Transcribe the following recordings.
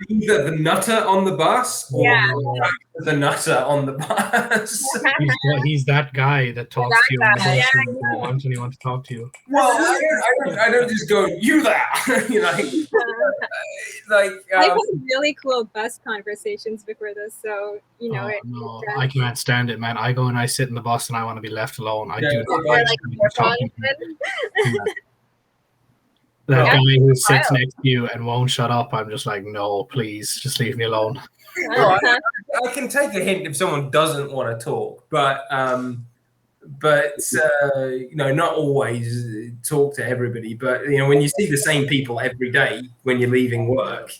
either the nutter on the bus or Yeah. the nutter on the bus. He's that guy that talks to you on the bus Yeah, when you want anyone to talk to you. Well, I don't just go, you there. You know, like I've had really cool bus conversations before this, so you know. No, I can't stand it, man. I go and I sit in the bus and I want to be left alone. I do not like talking to you. That guy who sits next to you and won't shut up, I'm just like, no, please, just leave me alone. No, I can take a hint if someone doesn't want to talk, but you know, not always talk to everybody. But you know, when you see the same people every day when you're leaving work,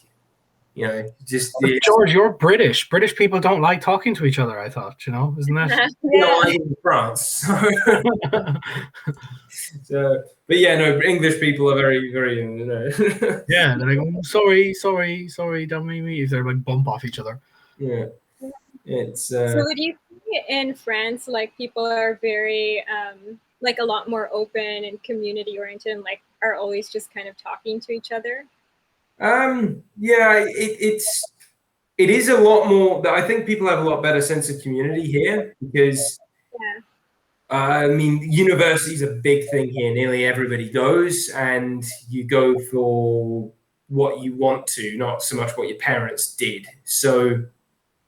you know, just George, you're British. British people don't like talking to each other. I thought, you know, isn't that? No, I'm in France. So, but yeah, no, English people are very, very, you know. Yeah, they're like, oh, sorry, don't make me. If they're like bump off each other. Yeah, it's. So would you see in France, like people are very, like a lot more open and community oriented, and like are always just kind of talking to each other? Yeah, it is a lot more. I think people have a lot better sense of community here because. Yeah. I mean, university is a big thing here. Nearly everybody goes, and you go for what you want to, not so much what your parents did. So,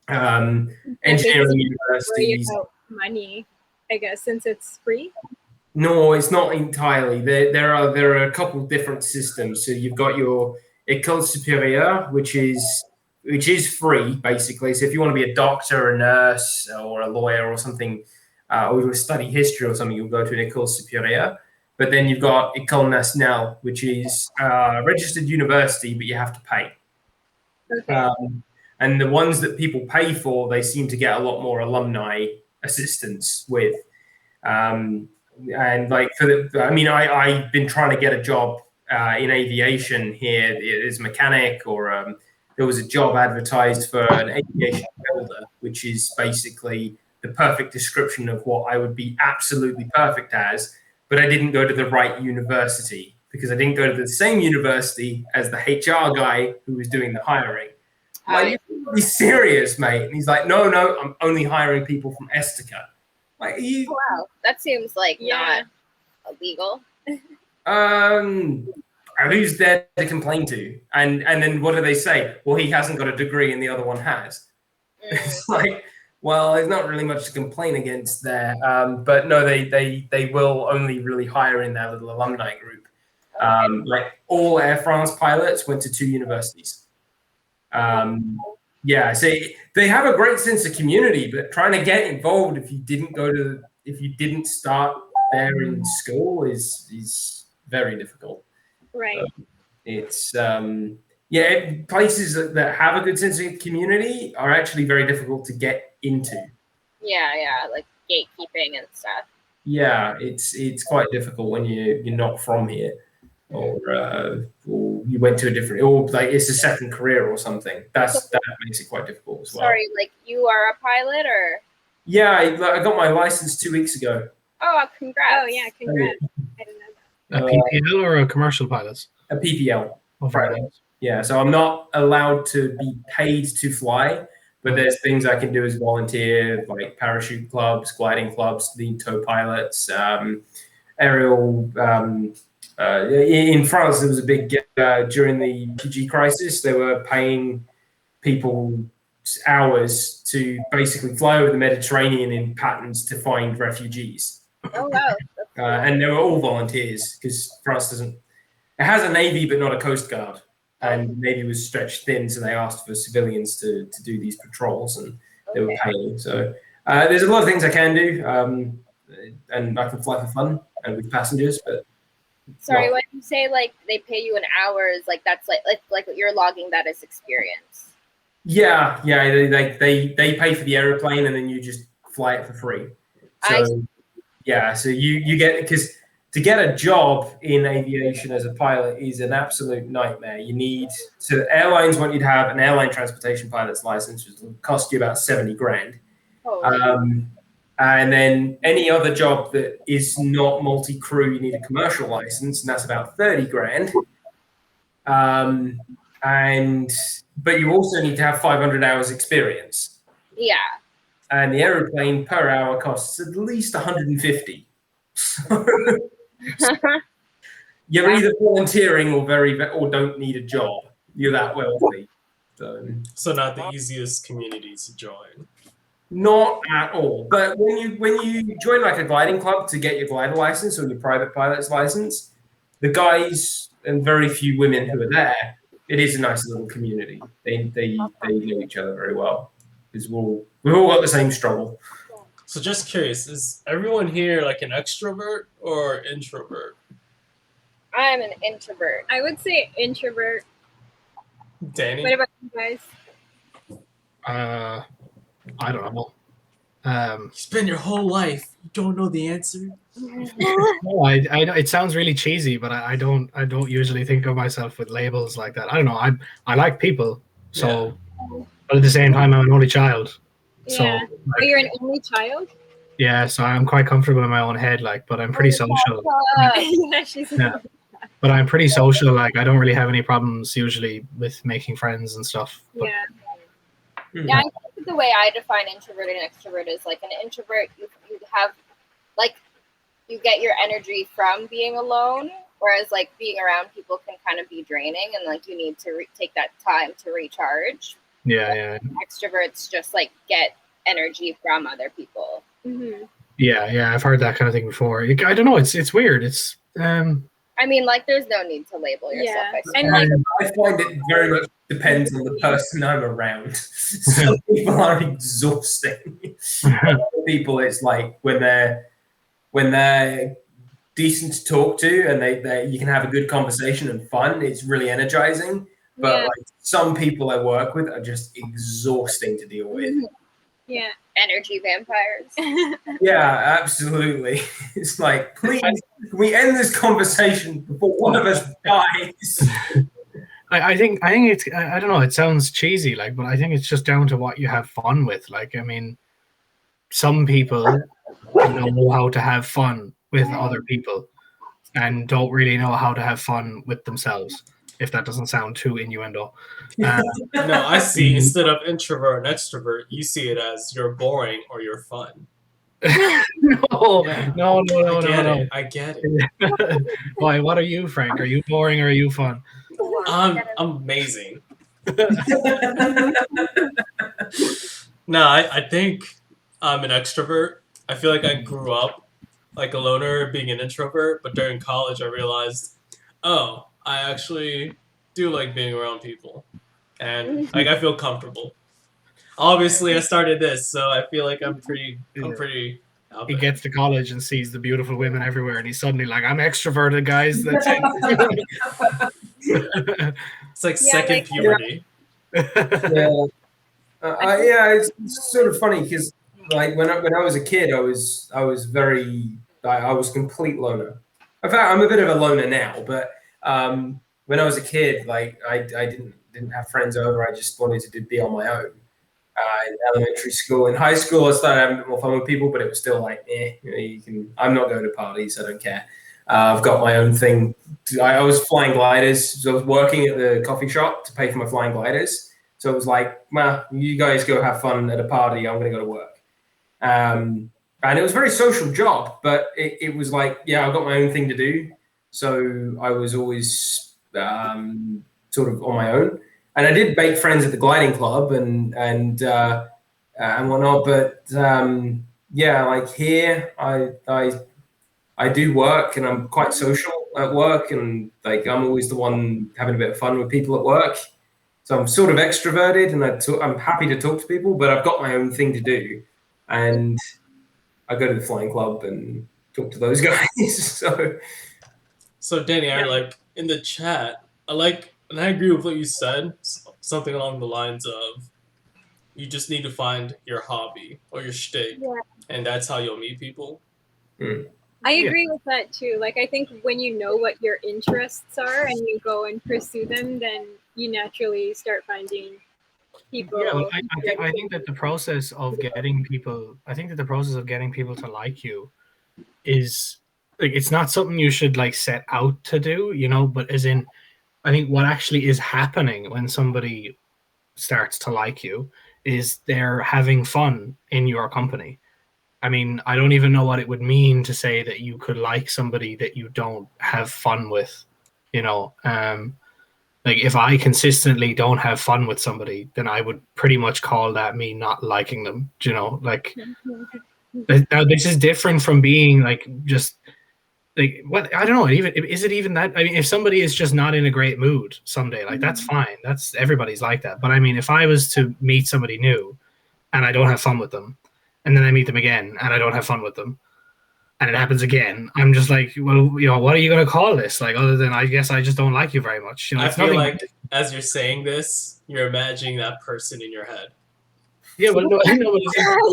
engineering universities. Money, I guess, since it's free. No, it's not entirely. There are a couple of different systems. So you've got your École Supérieure, which is free basically. So if you want to be a doctor, a nurse, or a lawyer or something. Or you study history or something, you'll go to an École Supérieure. But then you've got École Nationale, which is a registered university, but you have to pay. Okay. And the ones that people pay for, they seem to get a lot more alumni assistance with. And like I've been trying to get a job in aviation here as a mechanic, or there was a job advertised for an aviation builder, which is basically the perfect description of what I would be absolutely perfect as, but I didn't go to the right university because I didn't go to the same university as the HR guy who was doing the hiring. Like, you're be serious, mate. And he's like, no, I'm only hiring people from Estica. Like, wow, that seems like not illegal. Who's there to complain to? And then what do they say? Well, he hasn't got a degree and the other one has. It's like, well, there's not really much to complain against there. But no, they will only really hire in their little alumni group. Like all Air France pilots went to 2 universities. Yeah, so they have a great sense of community, but trying to get involved if you didn't start there in school is very difficult. Right. It's places that have a good sense of community are actually very difficult to get into. Yeah, like gatekeeping and stuff. Yeah, it's quite difficult when you're not from here, or you went to a different, or like it's a second career or something. That makes it quite difficult as well. Sorry, like you are a pilot, or? Yeah, I got my license 2 weeks ago. Oh, congrats! Oh yeah, congrats! I didn't know that. A PPL or a commercial pilot? A PPL. Oh, right. Yeah, so I'm not allowed to be paid to fly, but there's things I can do as volunteer, like parachute clubs, gliding clubs, lead tow pilots, aerial. In France, there was a big during the PG crisis. They were paying people hours to basically fly over the Mediterranean in patterns to find refugees. Oh wow! And they were all volunteers because France doesn't. It has a navy, but not a coast guard. And the navy was stretched thin, so they asked for civilians to do these patrols, and they were paying. So there's a lot of things I can do, and I can fly for fun and with passengers. But sorry, when you say like they pay you in hours, like that's like you're logging that as experience. Yeah, they pay for the airplane, and then you just fly it for free. So yeah, so you get, because to get a job in aviation as a pilot is an absolute nightmare. So airlines want you to have an airline transportation pilot's license, which will cost you about $70,000. And then any other job that is not multi-crew, you need a commercial license, and that's about $30,000. but you also need to have 500 hours experience. Yeah. And the aeroplane per hour costs at least 150. You're either volunteering or don't need a job. You're that wealthy. So not the easiest community to join. Not at all. But when you join like a gliding club to get your glider license or your private pilot's license, the guys and very few women who are there, it is a nice little community. They know each other very well because we've all got the same struggle. So just curious, is everyone here like an extrovert or introvert? I'm an introvert. I would say introvert. Danny? What about you guys? I don't know. You spend your whole life, you don't know the answer. No, I it sounds really cheesy, but I don't usually think of myself with labels like that. I don't know. I like people, so but at the same time I'm an only child. Yeah. So Oh, you're an only child? yeah, so I'm quite comfortable in my own head, like, but I'm pretty social. Yeah, she's But I'm pretty social, like I don't really have any problems usually with making friends and stuff. But, Yeah, I think the way I define introvert and extrovert is like an introvert, you have like you get your energy from being alone, whereas like being around people can kind of be draining, and like you need to take that time to recharge. Yeah. Extroverts just like get energy from other people. Mm-hmm. Yeah, I've heard that kind of thing before. I don't know. It's weird. It's I mean, like, there's no need to label yourself. And like, I find it very much depends on the person I'm around. Some people are exhausting. Other people, it's like when they're decent to talk to and they you can have a good conversation and fun. It's really energizing. But like some people I work with are just exhausting to deal with. Yeah. Energy vampires. Yeah, absolutely. It's like, please, can we end this conversation before one of us dies? I think it's I don't know. It sounds cheesy, like, but I think it's just down to what you have fun with. Like, I mean, some people know how to have fun with other people, and don't really know how to have fun with themselves. If that doesn't sound too innuendo. No, I see. Instead of introvert and extrovert, you see it as you're boring or you're fun. No. I get it. Why? What are you, Frank? Are you boring or are you fun? I'm amazing. No, I think I'm an extrovert. I feel like I grew up like a loner, being an introvert, but during college I realized, oh, I actually do like being around people. And like I feel comfortable. Obviously I started this, so I feel like I'm pretty He gets to college and sees the beautiful women everywhere, and he's suddenly like, "I'm extroverted, guys." That's it. It's like second puberty. It's sort of funny because like when I was a kid, I was complete loner. In fact, I'm a bit of a loner now, but when I was a kid, like I didn't have friends over. I just wanted to be on my own. In elementary school, in high school, I started having a bit more fun with people, but it was still like, I'm not going to parties. I don't care. I've got my own thing. I was flying gliders. So I was working at the coffee shop to pay for my flying gliders. So it was like, well, you guys go have fun at a party. I'm going to go to work. And it was a very social job, but it was like, I've got my own thing to do. So I was always sort of on my own. And I did make friends at the gliding club and whatnot. But like here, I do work and I'm quite social at work, and like I'm always the one having a bit of fun with people at work. So I'm sort of extroverted and I'm happy to talk to people, but I've got my own thing to do, and I go to the flying club and talk to those guys. So Danny, I like in the chat. And I agree with what you said. Something along the lines of, you just need to find your hobby or your shtick, and that's how you'll meet people. I agree with that too. Like, I think when you know what your interests are and you go and pursue them, then you naturally start finding people. Yeah, well, I think that the process of getting people to like you is like, it's not something you should like set out to do, but as in, I think what actually is happening when somebody starts to like you is they're having fun in your company. I mean, I don't even know what it would mean to say that you could like somebody that you don't have fun with, you know. Like if I consistently don't have fun with somebody, then I would pretty much call that me not liking them, you know. Like now this is different from being like just like what I don't know. Even is it even that? I mean, if somebody is just not in a great mood someday, like that's fine. That's everybody's like that. But I mean, if I was to meet somebody new and I don't have fun with them, and then I meet them again and I don't have fun with them, and it happens again, I'm just like, well, you know, what are you going to call this? Like, other than I guess I just don't like you very much. You know, I it's feel nothing. like as you're saying this, you're imagining that person in your head. Yeah, well, no, I know what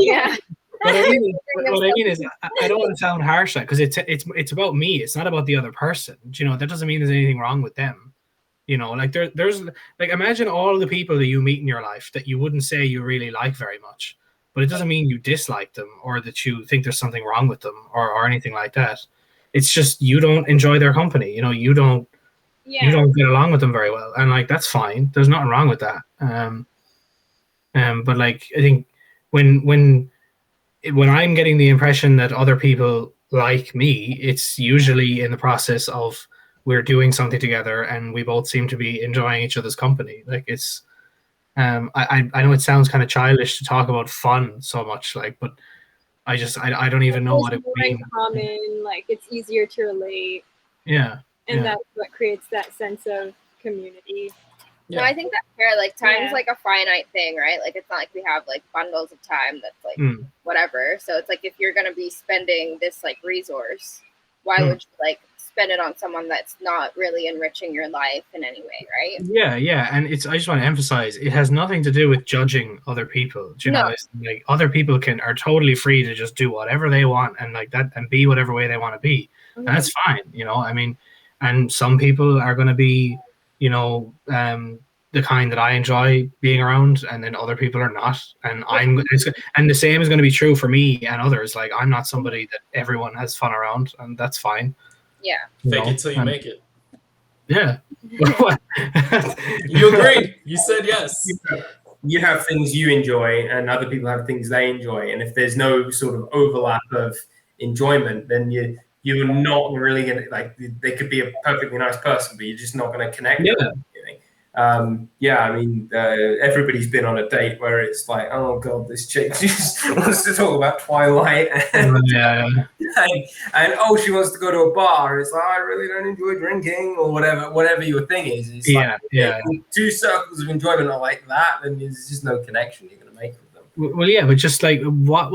Yeah. what I mean is, I don't want to sound harsh, because it's about me. It's not about the other person. You know, that doesn't mean there's anything wrong with them. You know, like there's like imagine all the people that you meet in your life that you wouldn't say you really like very much, but it doesn't mean you dislike them or that you think there's something wrong with them or anything like that. It's just you don't enjoy their company. You know, you don't get along with them very well, and like that's fine. There's nothing wrong with that. But like I think when I'm getting the impression that other people like me, it's usually in the process of we're doing something together and we both seem to be enjoying each other's company. Like it's, I know it sounds kind of childish to talk about fun so much, like, but I don't even know what it would mean. Common, like it's easier to relate. Yeah. And that's what creates that sense of community. Yeah. No, I think that's fair. Like time's like a finite thing, right? Like it's not like we have like bundles of time that's like whatever. So it's like if you're gonna be spending this like resource, why would you like spend it on someone that's not really enriching your life in any way, right? Yeah. And I just want to emphasize it has nothing to do with judging other people. Do you know, it's like other people are totally free to just do whatever they want and like that and be whatever way they want to be. And that's fine, you know. I mean, and some people are gonna be, you know, the kind that I enjoy being around, and then other people are not. And and the same is going to be true for me and others. Like I'm not somebody that everyone has fun around, and that's fine. Yeah. Fake it till you make it. Yeah. You agreed. You said yes. You have things you enjoy, and other people have things they enjoy. And if there's no sort of overlap of enjoyment, then you're not really gonna like. They could be a perfectly nice person, but you're just not going to connect. Yeah. With them, I mean, everybody's been on a date where it's like, oh god, this chick just wants to talk about Twilight, and, and oh, she wants to go to a bar. It's like, I really don't enjoy drinking, or whatever your thing is. It's like, two circles of enjoyment are like that, and there's just no connection you're going to make with them. Well, yeah, but just like what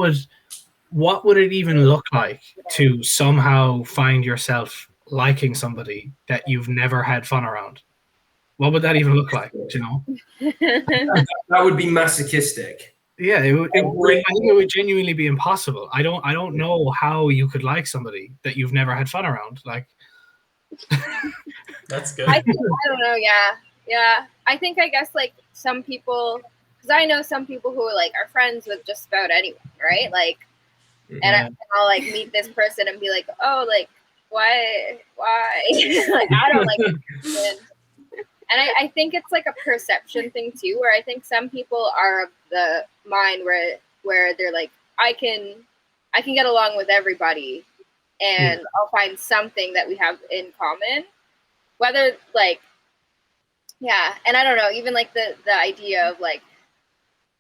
would it even look like to somehow find yourself liking somebody that you've never had fun around? What would that even look like? You know, that would be masochistic. Yeah, I think it would genuinely be impossible. I don't know how you could like somebody that you've never had fun around. Like, that's good. I don't know. Yeah. I guess like some people, because I know some people who like are friends with just about anyone, right? Like, and I'll like meet this person and be like, oh, like why? Like I don't like it. And I think it's like a perception thing too, where I think some people are of the mind where they're like, I can get along with everybody, and I'll find something that we have in common. Whether like, yeah, and I don't know, even like the idea of like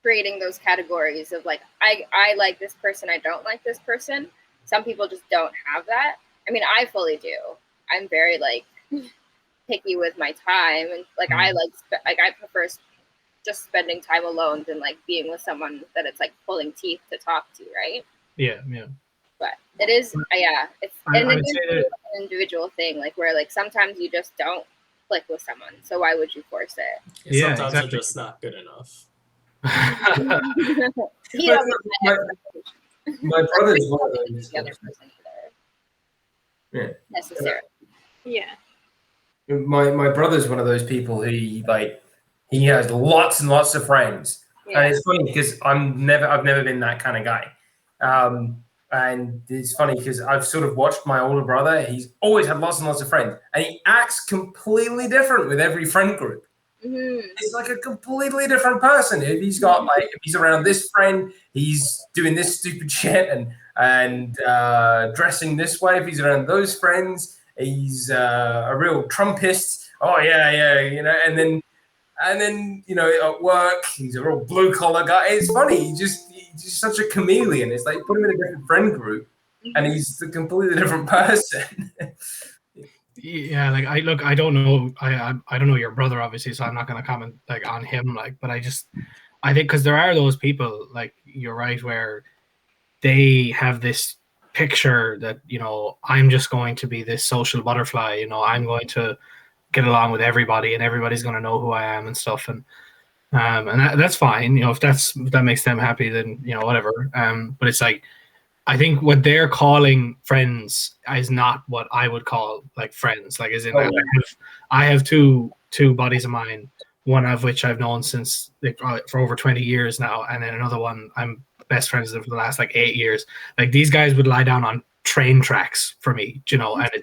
creating those categories of like, I like this person, I don't like this person. Some people just don't have that. I mean, I fully do. I'm very like picky with my time, and like I prefer just spending time alone than like being with someone that it's like pulling teeth to talk to, right? Yeah. But it is, it's an individual thing, like where like sometimes you just don't click with someone, so why would you force it? Yeah, sometimes exactly. They're just not good enough. My brother's one of those. The other person either. Necessarily. Yeah. My brother's one of those people who he has lots and lots of friends, and it's funny because I've never been that kind of guy. And it's funny because I've sort of watched my older brother. He's always had lots and lots of friends, and he acts completely different with every friend group. He's like a completely different person. If he's got if he's around this friend, he's doing this stupid shit and dressing this way. If he's around those friends, he's a real Trumpist. Oh yeah, and then at work, he's a real blue collar guy. It's funny. He's just such a chameleon. It's like put him in a different friend group, and he's a completely different person. Yeah, like I don't know, I don't know your brother obviously, so I'm not going to comment like on him, but I think because there are those people, like you're right, where they have this picture that I'm just going to be this social butterfly, I'm going to get along with everybody and everybody's going to know who I am and stuff, and that's fine, if that makes them happy, then whatever. But it's like, I think what they're calling friends is not what I would call like friends. Like, as in, I have two buddies of mine, one of which I've known since for over 20 years now, and then another one I'm best friends with for the last like 8 years. Like, these guys would lie down on train tracks for me, and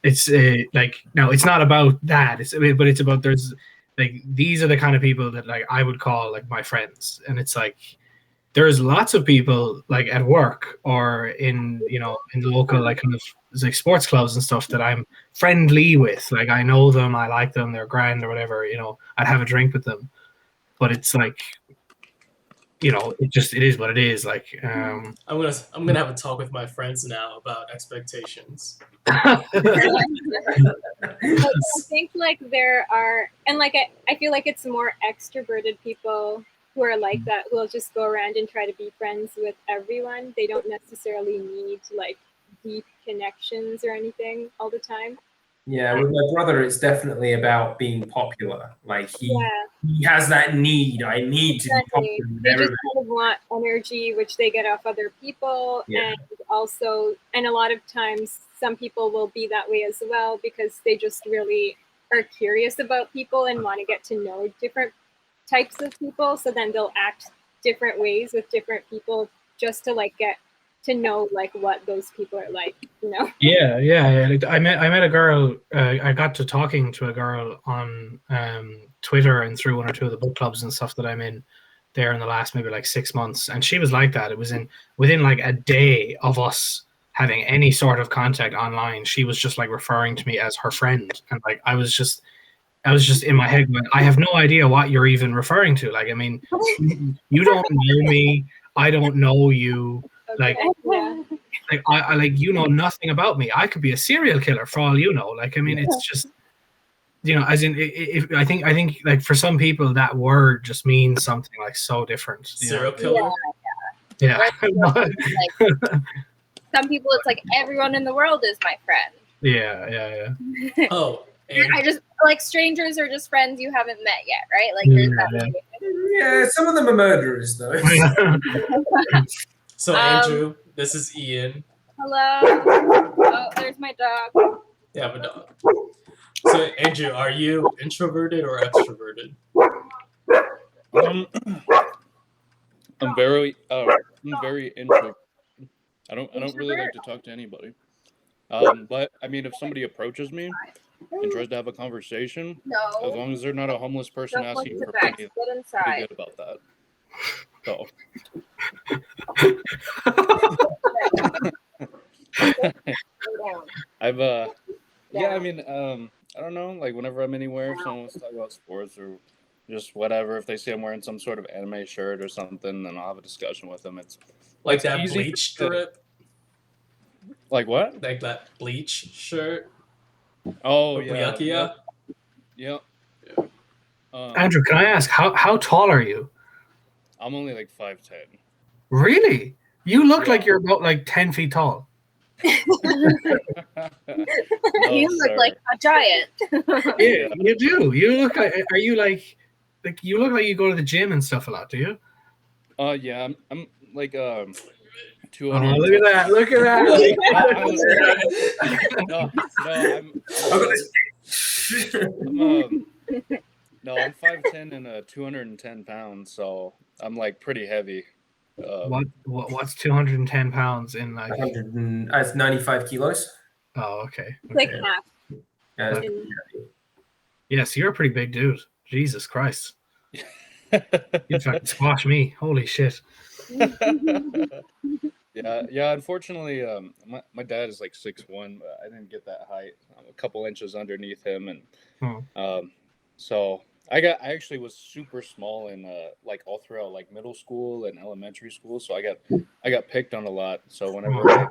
it's like, no, it's not about that. But it's about, there's like, these are the kind of people that like I would call like my friends, and it's like, there's lots of people like at work or in in local like kind of like sports clubs and stuff that I'm friendly with. Like, I know them, I like them, they're grand or whatever. I'd have a drink with them, but it's like, it is what it is. Like, I'm gonna have a talk with my friends now about expectations. I think like there are, and like I feel like it's more extroverted people who are like that, who will just go around and try to be friends with everyone. They don't necessarily need like deep connections or anything all the time. Yeah, with my brother, it's definitely about being popular. Like he has that need. I need to be popular. They just kind of want energy, which they get off other people, and also, and a lot of times, some people will be that way as well because they just really are curious about people and want to get to know different types of people. So then they'll act different ways with different people just to like get to know like what those people are like, Yeah. I met a girl. I got to talking to a girl on Twitter and through one or two of the book clubs and stuff that I'm in there in the last maybe like 6 months, and she was like that. It was within like a day of us having any sort of contact online, she was just like referring to me as her friend, and like I was just in my head going, I have no idea what you're even referring to. Like, I mean, you don't know me, I don't know you. Like, I like, nothing about me. I could be a serial killer for all you know. Like, I mean, it's just, as in, I think like for some people that word just means something like so different. Serial killer. Yeah. Some people, it's like everyone in the world is my friend. Yeah. Oh. I just like, strangers are just friends you haven't met yet, right? Like, there's that. Yeah, some of them are murderers though. So Andrew, this is Ian. Hello. Oh, there's my dog. Yeah, my dog. So Andrew, are you introverted or extroverted? I'm very introverted. I don't really like to talk to anybody. But I mean, if somebody approaches me and tries to have a conversation, as long as they're not a homeless person asking for money, I'm pretty good about that. So. I mean, I don't know, like whenever I'm anywhere, if someone wants to talk about sports or just whatever, if they see I'm wearing some sort of anime shirt or something, then I'll have a discussion with them. It's like that Bleach strip. Like what? Like that Bleach shirt. Oh, yeah. Yep. Andrew, can I ask, how tall are you? I'm only like 5'10". Really? You look like you're about like 10 feet tall. You look like a giant. Yeah, you do. You look like, are you like you look like you go to the gym and stuff a lot, do you? Yeah, I'm like 200. Oh, look at that. I'm 5'10" and 210 pounds, so I'm like pretty heavy. What's 210 pounds in like? 100 and that's 95 kilos. Oh, okay. Like Okay. half. Yeah, Yes, you're a pretty big dude. Jesus Christ. You fucking squash me. Holy shit. Yeah. Unfortunately, my dad is like 6'1", but I didn't get that height. I'm a couple inches underneath him, and so I actually was super small in like all throughout like middle school and elementary school. So I got picked on a lot. So whenever I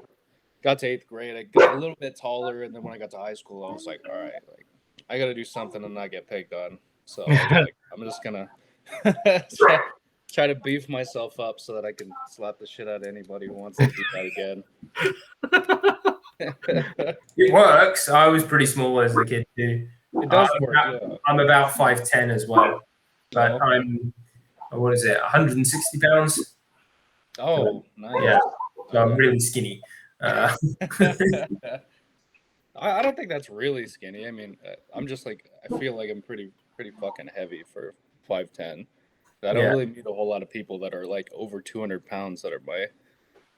got to 8th grade, I got a little bit taller, and then when I got to high school, I was like, all right, like I got to do something and not get picked on. So I was like, I'm just gonna try to beef myself up so that I can slap the shit out of anybody who wants to do that again. it works. I was pretty small as a kid too. It does work. Yeah. I'm about 5'10" as well, but okay. I'm what is it, 160 pounds? Oh, nice. Yeah, so I'm really skinny. I don't think that's really skinny. I mean, I'm just like I feel like I'm pretty fucking heavy for 5'10". I don't really meet a whole lot of people that are like over 200 pounds that are my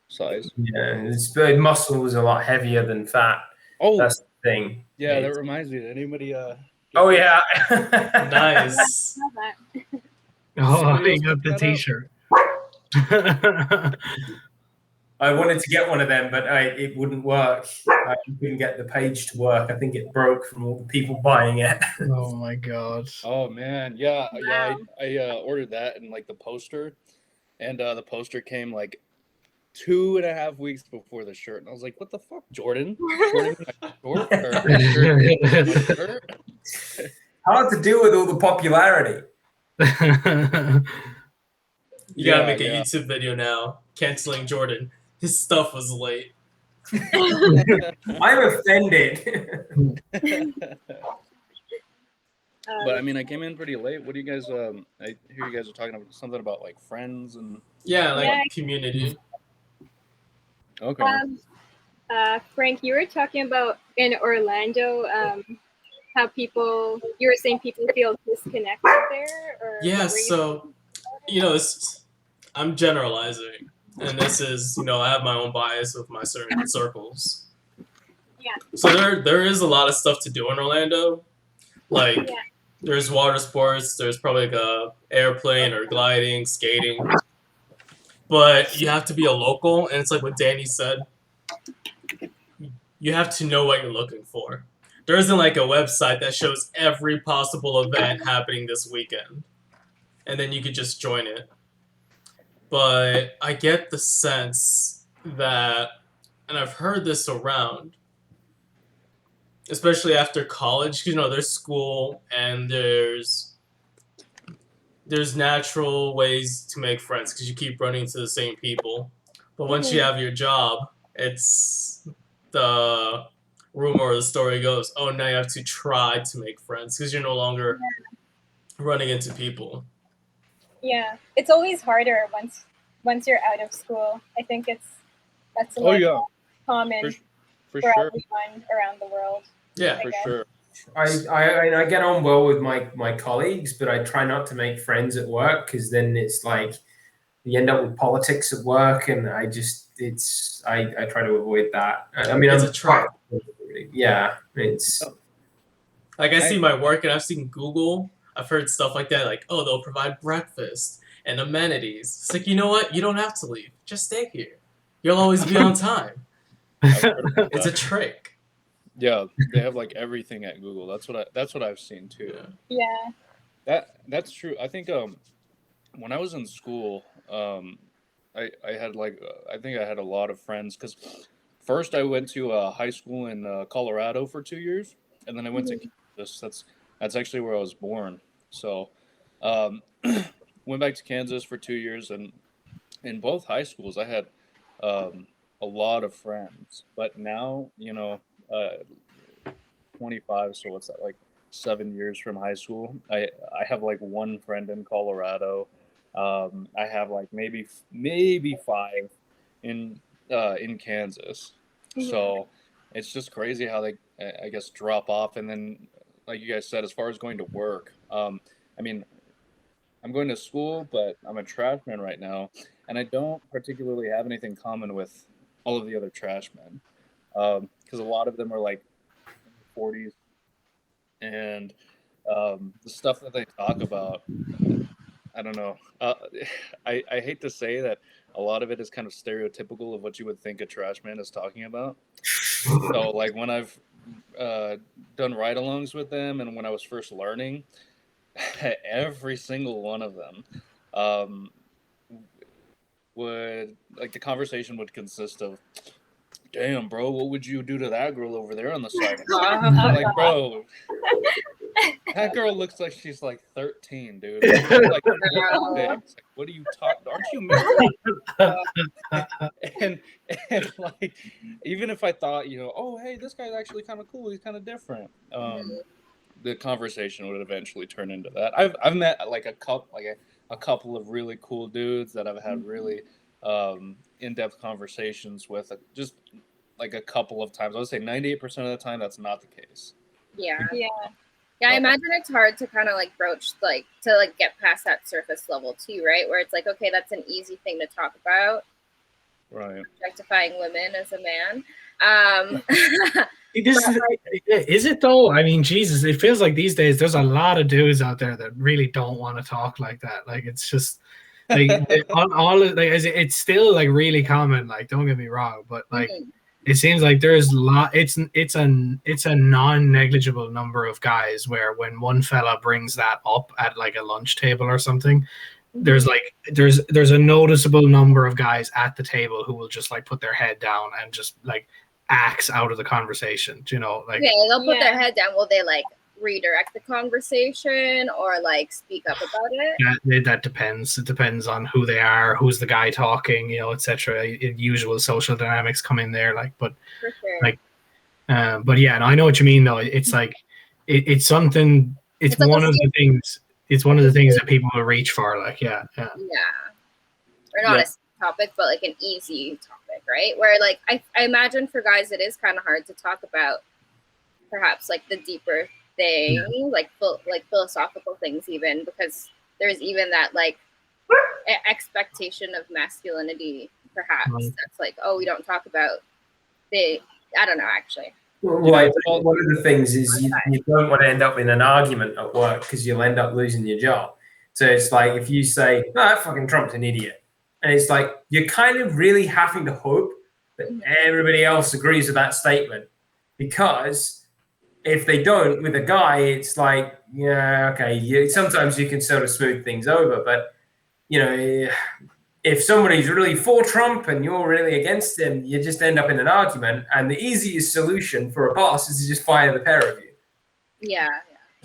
size. Yeah, muscle is a lot heavier than fat. Oh, that's the thing. Yeah, that reminds me. Did anybody? Oh yeah. Nice. Oh, you got the T-shirt. I wanted to get one of them, but it wouldn't work. I couldn't get the page to work. I think it broke from all the people buying it. Oh my god. Oh man, yeah. I ordered that and like the poster, and the poster came like 2.5 weeks before the shirt, and I was like, "What the fuck, Jordan? Jordan Hard to deal with all the popularity. You gotta make a YouTube video now, canceling Jordan. His stuff was late. I'm offended. But I mean, I came in pretty late. What do you guys? I hear you guys are talking about something about like friends and community. Okay. Frank, you were talking about in Orlando, how you were saying people feel disconnected there, or so I'm generalizing, and this is I have my own bias with my certain circles. Yeah. So there is a lot of stuff to do in Orlando, like there's water sports, there's probably like a airplane or gliding, skating, but you have to be a local, and it's like what Danny said. You have to know what you're looking for. There isn't like a website that shows every possible event happening this weekend, and then you could just join it. But I get the sense that, and I've heard this around, especially after college, there's school and there's natural ways to make friends because you keep running into the same people. But once you have your job, it's the rumor or the story goes, oh, now you have to try to make friends because you're no longer running into people. Yeah, it's always harder once you're out of school. I think that's a lot common for sure. Everyone around the world. Yeah, for sure. I get on well with my colleagues, but I try not to make friends at work because then it's like you end up with politics at work, and I try to avoid that. I mean, it's a trap. Yeah, it's like I see my work, and I've seen Google. I've heard stuff like that, like, oh, they'll provide breakfast and amenities. It's like, you know what? You don't have to leave. Just stay here. You'll always be on time. It's a trick. Yeah, they have like everything at Google. That's what I've seen too. Yeah. That's true. I think when I was in school, I had I think I had a lot of friends because first I went to high school in Colorado for 2 years, and then I went to Kansas. That's actually where I was born. So, went back to Kansas for 2 years, and in both high schools I had a lot of friends. But now, 25. So what's that, like 7 years from high school? I have like one friend in Colorado. I have like maybe 5 in Kansas. So it's just crazy how they, I guess, drop off. And then, like you guys said, as far as going to work, I mean, I'm going to school, but I'm a trash man right now. and I don't particularly have anything in common with all of the other trash men, because a lot of them are like in their 40s, and the stuff that they talk about, I don't know. I hate to say that a lot of it is kind of stereotypical of what you would think a trash man is talking about. So, like, when I've done ride-alongs with them, and when I was first learning, every single one of them would, like, the conversation would consist of, "Damn, bro, what would you do to that girl over there on the side?" Like, bro, that girl looks like she's like 13, dude. Like, what are you talking? Aren't you married? and like, even if I thought, oh, hey, this guy's actually kind of cool. He's kind of different. The conversation would eventually turn into that. I've met like a couple of really cool dudes that I've had really in-depth conversations with, just like a couple of times. I would say 98% of the time that's not the case. Yeah, I imagine it's hard to kind of like broach, like to like get past that surface level too, right? Where it's like, okay, that's an easy thing to talk about, right? Objectifying women as a man. Is it though? I mean, Jesus, it feels like these days there's a lot of dudes out there that really don't want to talk like that. Like, it's just like it's still like really common. Like, don't get me wrong, but like. It seems like there's it's a non-negligible number of guys where when one fella brings that up at like a lunch table or something, there's a noticeable number of guys at the table who will just like put their head down and just like axe out of the conversation. Like, okay, they'll put their head down. Will they like redirect the conversation or like speak up about it? That depends. It depends on who they are, who's the guy talking, etc. Usual social dynamics come in there, like, but for sure. Like, but yeah, no, I know what you mean though. It's like it's something. It's one of the things. It's one of the things that people will reach for. Like, yeah. Or not a topic, but like an easy topic, right? Where like I imagine for guys it is kind of hard to talk about, perhaps like the deeper thing, like philosophical things, even because there's even that like expectation of masculinity, perhaps that's like, oh, we don't talk about I don't know, actually. Like, one of the things is you don't want to end up in an argument at work because you'll end up losing your job. So it's like if you say, "No, that fucking Trump's an idiot," and it's like you're kind of really having to hope that everybody else agrees with that statement, because if they don't, with a guy, it's like, yeah, okay. Sometimes you can sort of smooth things over, but if somebody's really for Trump and you're really against him, you just end up in an argument. And the easiest solution for a boss is to just fire the pair of you. Yeah.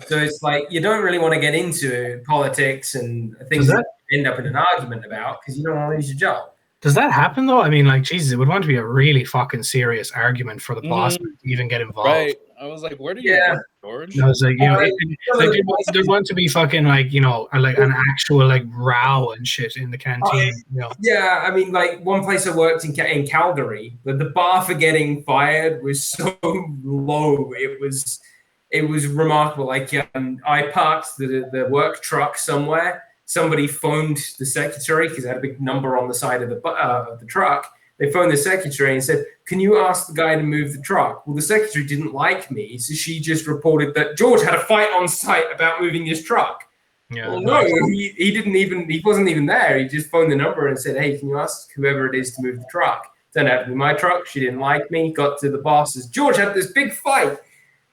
So it's like you don't really want to get into politics and things that end up in an argument about, because you don't want to lose your job. Does that happen though? I mean, like, Jesus, it would want to be a really fucking serious argument for the boss to even get involved. Right. I was like, where do you work, George? I was like, there want to be fucking like, like an actual like row and shit in the canteen. Yeah, I mean, like one place I worked in Calgary, the bar for getting fired was so low. It was remarkable. Like, I parked the work truck somewhere. Somebody phoned the secretary because it had a big number on the side of the truck. They phoned the secretary and said, "Can you ask the guy to move the truck?" Well, the secretary didn't like me, so she just reported that George had a fight on site about moving his truck. Yeah, well, no, he wasn't even there. He just phoned the number and said, "Hey, can you ask whoever it is to move the truck?" Turned out to be my truck. She didn't like me. Got to the bosses. George had this big fight,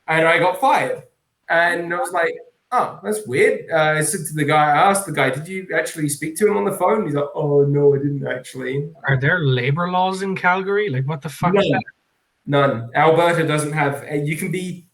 and I got fired. And I was like, "Oh, that's weird." I said to the guy, I asked the guy, "Did you actually speak to him on the phone?" He's like, "Oh, no, I didn't actually." Are there labor laws in Calgary? Like, what the fuck is that? None. Alberta doesn't have. You can be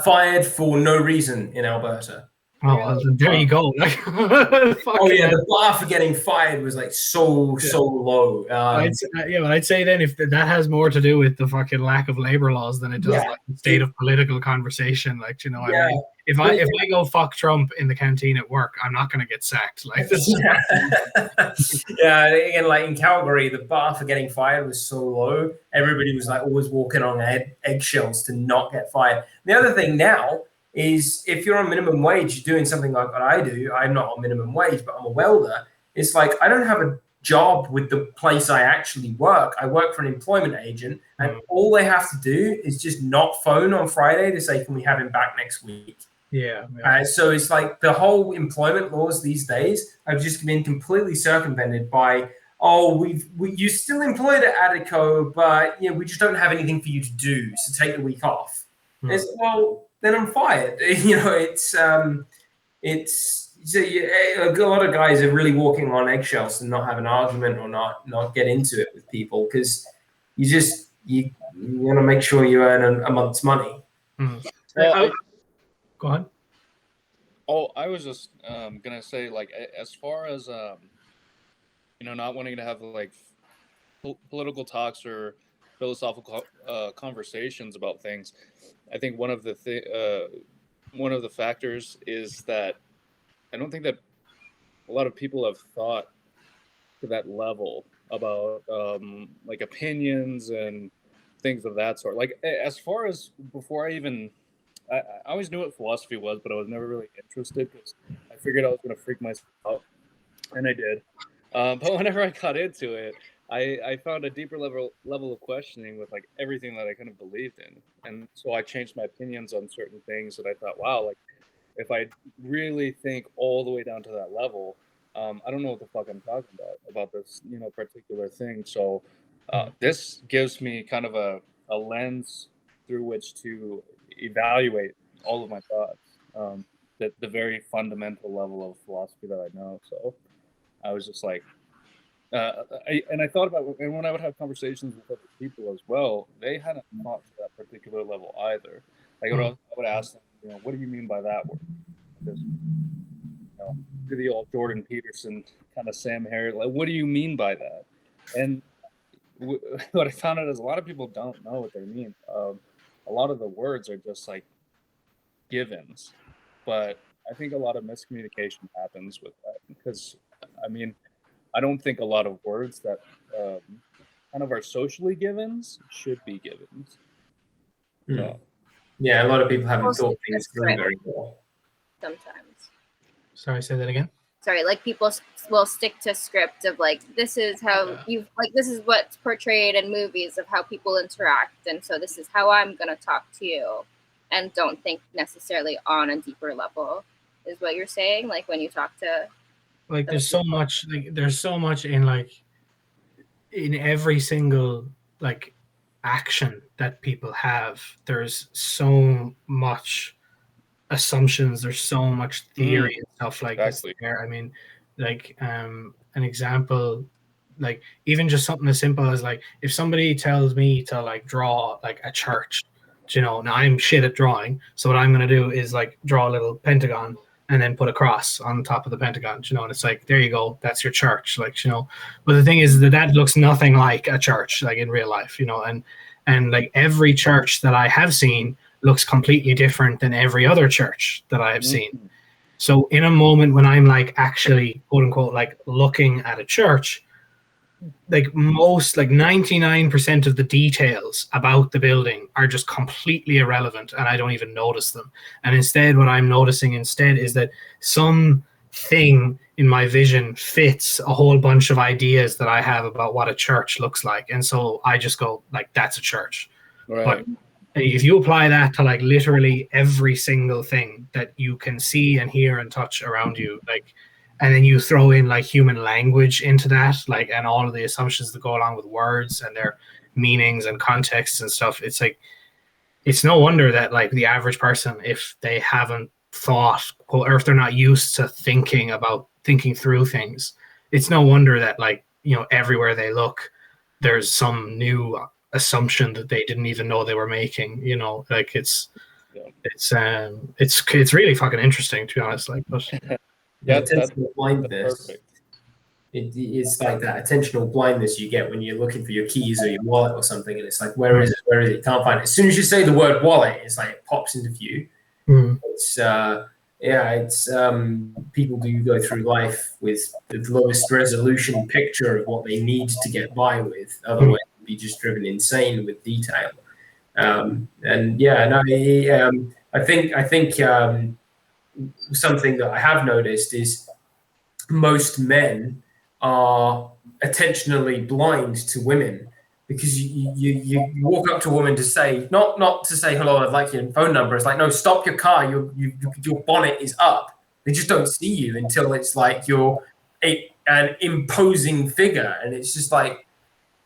fired for no reason in Alberta. Oh, well, there you go. The bar for getting fired was like so low. I'd say then if that has more to do with the fucking lack of labor laws than it does like the state of political conversation. Like, I mean, if I go fuck Trump in the canteen at work, I'm not going to get sacked. Like this. Again, like in Calgary, the bar for getting fired was so low. Everybody was like always walking on eggshells to not get fired. The other thing now is if you're on minimum wage, doing something like what I do, I'm not on minimum wage, but I'm a welder. It's like I don't have job with the place I actually work. I work for an employment agent, and all they have to do is just not phone on Friday to say, can we have him back next week? Yeah. So it's like the whole employment laws these days have just been completely circumvented by, you're still employed at Adico, but we just don't have anything for you to do, so take the week off. It's, well, then I'm fired. So a lot of guys are really walking on eggshells to not have an argument or not get into it with people, because you want to make sure you earn a month's money. Well, go on. Oh, I was just gonna say, like, as far as not wanting to have like political talks or philosophical conversations about things, I think one of the factors is that I don't think that a lot of people have thought to that level about like opinions and things of that sort. Like, as far as before I always knew what philosophy was, but I was never really interested because I figured I was going to freak myself out, and I did. But whenever I got into it, I found a deeper level of questioning with like everything that I kind of believed in, and so I changed my opinions on certain things that I thought, wow, like if I really think all the way down to that level, I don't know what the fuck I'm talking about this particular thing. So this gives me kind of a lens through which to evaluate all of my thoughts, the very fundamental level of philosophy that I know. So I was just like, I thought about, and when I would have conversations with other people as well, they hadn't thought to that particular level either. Like I would ask them, what do you mean by that word? Because, the old Jordan Peterson kind of Sam Harris, like, what do you mean by that? And what I found out is a lot of people don't know what they mean. A lot of the words are just like givens, but I think a lot of miscommunication happens with that, because I mean, I don't think a lot of words that kind of are socially givens should be givens. So, yeah, a lot of people haven't thought things through very well. Sometimes. Sorry, say that again. Sorry, like people will stick to script of like, this is how this is what's portrayed in movies of how people interact, and so this is how I'm gonna talk to you, and don't think necessarily on a deeper level, is what you're saying. Like when you talk to, like, there's so much in every single like action that people have. There's so much assumptions, there's so much theory and stuff like this there. I mean, like an example, like even just something as simple as like if somebody tells me to like draw like a church, now I'm shit at drawing, so what I'm going to do is like draw a little pentagon and then put a cross on top of the pentagon, and it's like, there you go, that's your church, like, but the thing is that looks nothing like a church, like in real life, and like every church that I have seen looks completely different than every other church that I have seen. So in a moment when I'm like actually quote unquote like looking at a church, like 99% of the details about the building are just completely irrelevant, and I don't even notice them. And instead, what I'm noticing instead is that some thing in my vision fits a whole bunch of ideas that I have about what a church looks like, and so I just go like, that's a church. Right. But if you apply that to like literally every single thing that you can see and hear and touch around you, like, and then you throw in like human language into that, like, and all of the assumptions that go along with words and their meanings and contexts and stuff, it's like, it's no wonder that like the average person, if they haven't thought, or if they're not used to thinking through things, it's no wonder that like, everywhere they look, there's some new assumption that they didn't even know they were making, like it's really fucking interesting, to be honest, like, but that's blindness. Perfect. It's like that attentional blindness you get when you're looking for your keys or your wallet or something, and it's like, where is it? You can't find it. As soon as you say the word wallet, it's like it pops into view. It's people do go through life with the lowest resolution picture of what they need to get by with, otherwise they'd be just driven insane with detail. I think something that I have noticed is most men are attentionally blind to women, because you walk up to a woman to say, not to say hello, I'd like your phone number. It's like, no, stop your car. Your bonnet is up. They just don't see you until it's like you're an imposing figure, and it's just like,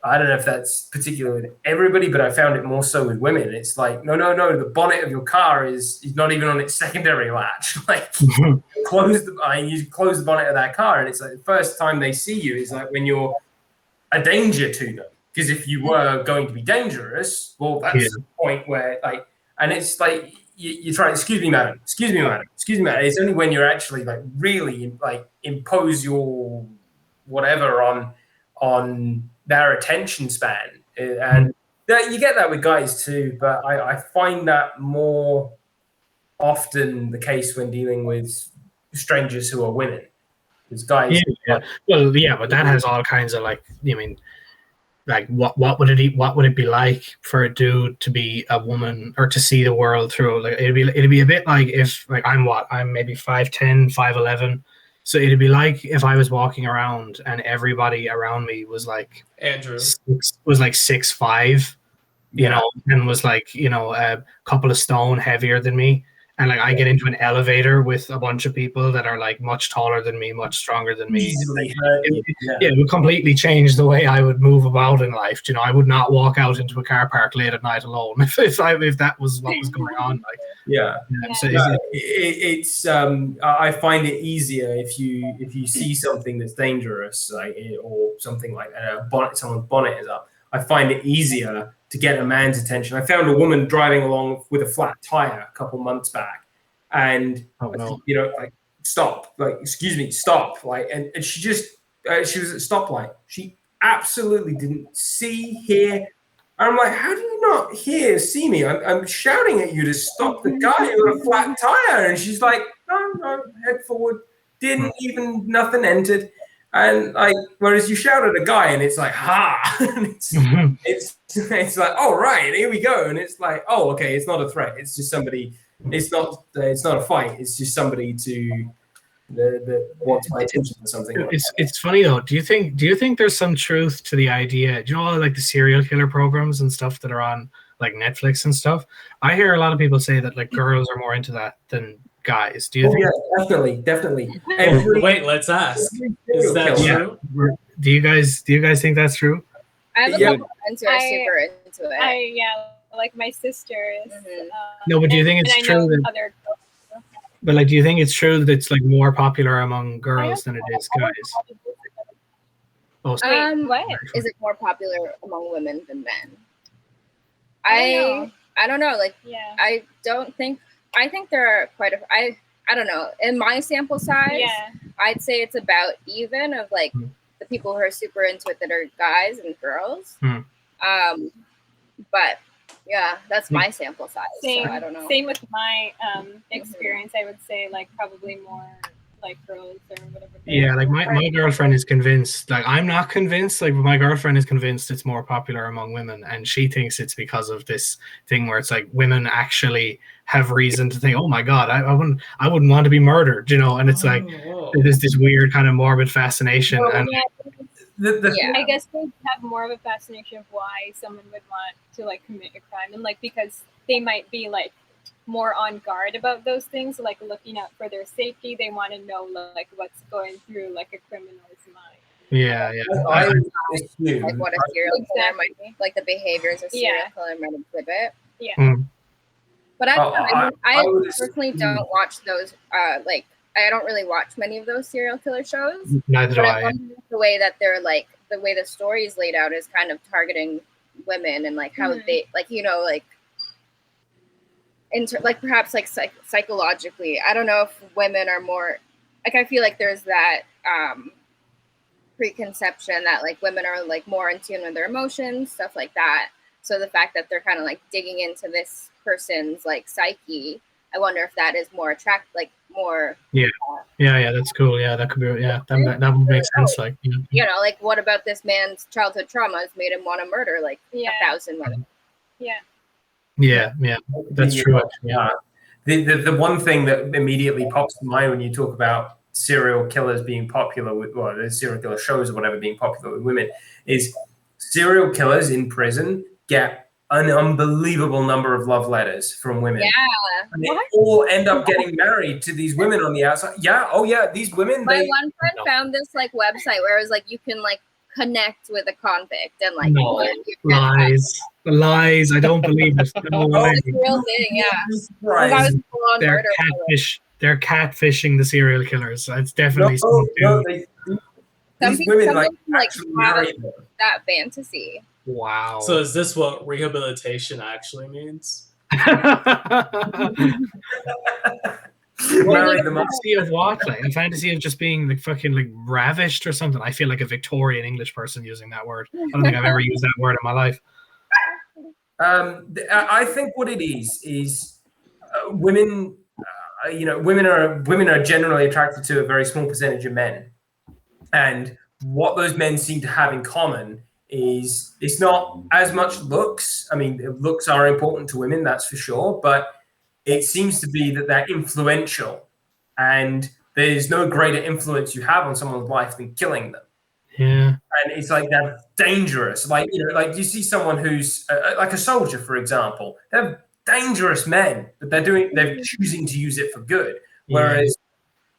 I don't know if that's particular with everybody, but I found it more so with women. It's like, no, the bonnet of your car is not even on its secondary latch. Like, you close the bonnet of that car, and it's like the first time they see you is like when you're a danger to them. Because if you were going to be dangerous, well, that's the point where, like, and it's like you try, excuse me, madam. It's only when you're actually like really like impose your whatever on their attention span, and you get that with guys too. But I find that more often the case when dealing with strangers who are women. Because guys, well, yeah, but that has all kinds of like, I mean, like what would it be like for a dude to be a woman, or to see the world through, like it'd be a bit like if, like, I'm maybe 5'10", 5'11", so it'd be like if I was walking around and everybody around me was like Andrew 6'5", you know, and was like, you know, a couple of stone heavier than me. And like I get into an elevator with a bunch of people that are like much taller than me, much stronger than me. It would completely change the way I would move about in life. You know, I would not walk out into a car park late at night alone if that was what was going on. Like, so it's I find it easier if you see something that's dangerous, like, or something like someone's bonnet is up. I find it easier to get a man's attention. I found a woman driving along with a flat tire a couple months back, and you know, like, stop, like, excuse me, stop, like, and she just she was at a stoplight. She absolutely didn't hear. And I'm like, how do you not see me? I'm shouting at you to stop the guy with a flat tire, and she's like, no, head forward. Didn't even, nothing entered. And like, whereas you shout at a guy and it's like, ha, and it's like, oh, right, here we go. And it's like, oh, okay, it's not a threat. It's just somebody, it's not a fight. It's just somebody that wants my attention or something. It's funny though. Do you think there's some truth to the idea? Do you know all like the serial killer programs and stuff that are on like Netflix and stuff? I hear a lot of people say that like girls are more into that than guys. Do you think? Yeah, definitely. Wait, let's ask. Is that true? Do you guys think that's true? I have a couple friends who are super into it. Like my sisters. No, but do you think it's true that? But like, do you think it's true that it's like more popular among girls than it is guys? What? Is it more popular among women than men? I don't know. Like, I think there are quite a. I don't know. In my sample size, I'd say it's about even of like the people who are super into it that are guys and girls. But yeah, that's my sample size. So I don't know. Same with my experience. I would say like probably more like girls or whatever. Yeah, like my girlfriend is convinced. Like, I'm not convinced. Like, my girlfriend is convinced it's more popular among women, and she thinks it's because of this thing where it's like women actually have reason to think, oh my god, I wouldn't want to be murdered, you know. And it's like there's this weird kind of morbid fascination. And I guess they have more of a fascination of why someone would want to like commit a crime, and like because they might be like more on guard about those things, like looking out for their safety. They want to know like what's going through like a criminal's mind. Yeah. Like what a serial killer might be, like the behaviors a serial killer might exhibit. Yeah. But I personally don't watch those. Like, I don't really watch many of those serial killer shows. Neither do I. The way that they're like, the way the story is laid out is kind of targeting women and like how they, like, you know, like, like perhaps like psychologically, I don't know if women are more, like, I feel like there's that preconception that like women are like more in tune with their emotions, stuff like that. So the fact that they're kind of like digging into this person's like psyche, I wonder if that is more like more. Yeah, that's cool. Yeah, that could be. Yeah, that would make sense. Like, you know, like what about this man's childhood traumas made him want to murder like 1,000 women? Yeah, that's true. Yeah. The one thing that immediately pops to mind when you talk about serial killers being popular with, well, the serial killer shows or whatever being popular with women, is serial killers in prison get an unbelievable number of love letters from women. Yeah. And they all end up getting married to these women on the outside. Yeah. Oh, yeah. These women. My one friend found this like website where it was like you can like connect with a convict and like lies. I don't believe it. No way. It's a real thing. Yeah. Right. They're catfishing the serial killers. It's definitely these women like have that fantasy. Wow. So is this what rehabilitation actually means? Well, a fantasy of what? Like a fantasy of just being like fucking like ravished or something. I feel like a Victorian English person using that word. I don't think I've ever used that word in my life. I think what it is women. Women are generally attracted to a very small percentage of men, and what those men seem to have in common is it's not as much looks. I mean, looks are important to women, that's for sure, but it seems to be that they're influential, and there's no greater influence you have on someone's life than killing them. Yeah. And it's like they're dangerous. Like, like you see someone who's like a soldier, for example. They're dangerous men, but they're choosing to use it for good. Whereas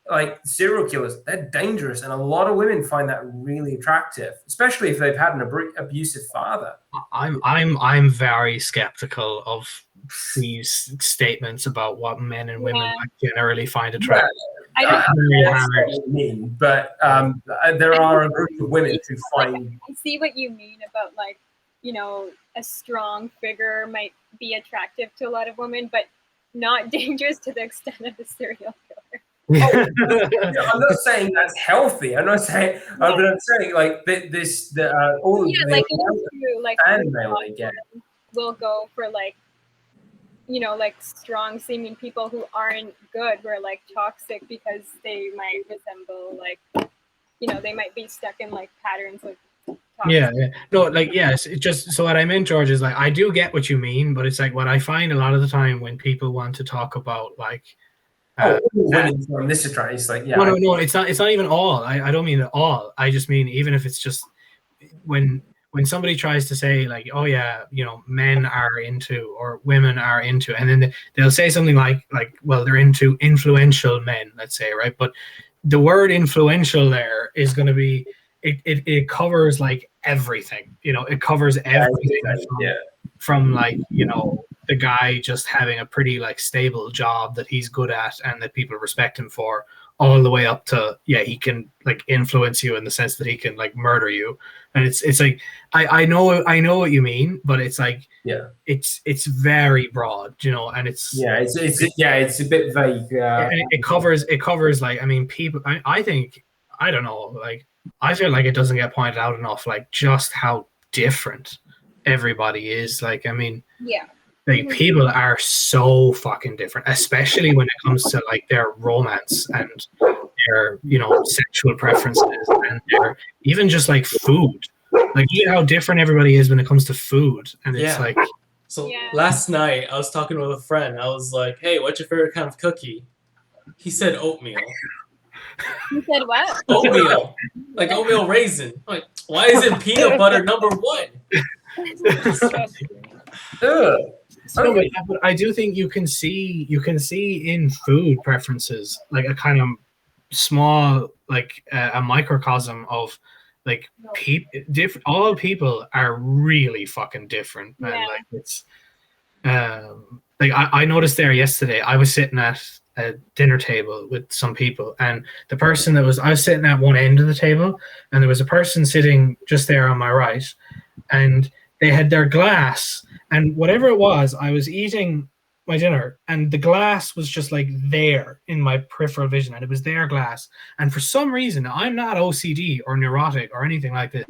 like serial killers, they're dangerous, and a lot of women find that really attractive, especially if they've had an abusive father. I'm very skeptical of these statements about what men and women generally find attractive. But there are a group of women who find. I see what you mean about like, a strong figure might be attractive to a lot of women, but not dangerous to the extent of a serial killer. I'm not saying that's healthy. I'm not saying, but I'm saying like all of the fan mail I get will go for like, like strong seeming people who aren't good, who are like toxic because they might resemble like, they might be stuck in like patterns of. Yes. It just so what I meant, George, is like I do get what you mean, but it's like what I find a lot of the time when people want to talk about like women from this attract, it's like no, it's not even all. I don't mean at all. I just mean even if it's just when somebody tries to say like, oh yeah, men are into or women are into, and then they'll say something like well, they're into influential men, let's say, right? But the word influential there is going to be it covers like everything, it covers everything from like, the guy just having a pretty like stable job that he's good at and that people respect him for, all the way up to he can like influence you in the sense that he can like murder you. And it's like I know what you mean, but it's like it's very broad, and it's it's a bit vague. And it covers like, I mean, people. I think, I don't know, like I feel like it doesn't get pointed out enough, like just how different everybody is. Like, I mean, like people are so fucking different, especially when it comes to like their romance and their sexual preferences and their even just like food. Like, look at how different everybody is when it comes to food, and it's like. So last night I was talking with a friend. I was like, "Hey, what's your favorite kind of cookie?" He said oatmeal. You said what? Oatmeal, like oatmeal raisin. I'm like, why isn't peanut butter number one? But I do think you can see in food preferences like a kind of small like a microcosm of like all people are really fucking different, man. Like it's like I noticed there yesterday. I was sitting at a dinner table with some people, and the person I was sitting at one end of the table, and there was a person sitting just there on my right, and they had their glass, and whatever it was, I was eating my dinner, and the glass was just like there in my peripheral vision, and it was their glass. And for some reason, I'm not OCD or neurotic or anything like this.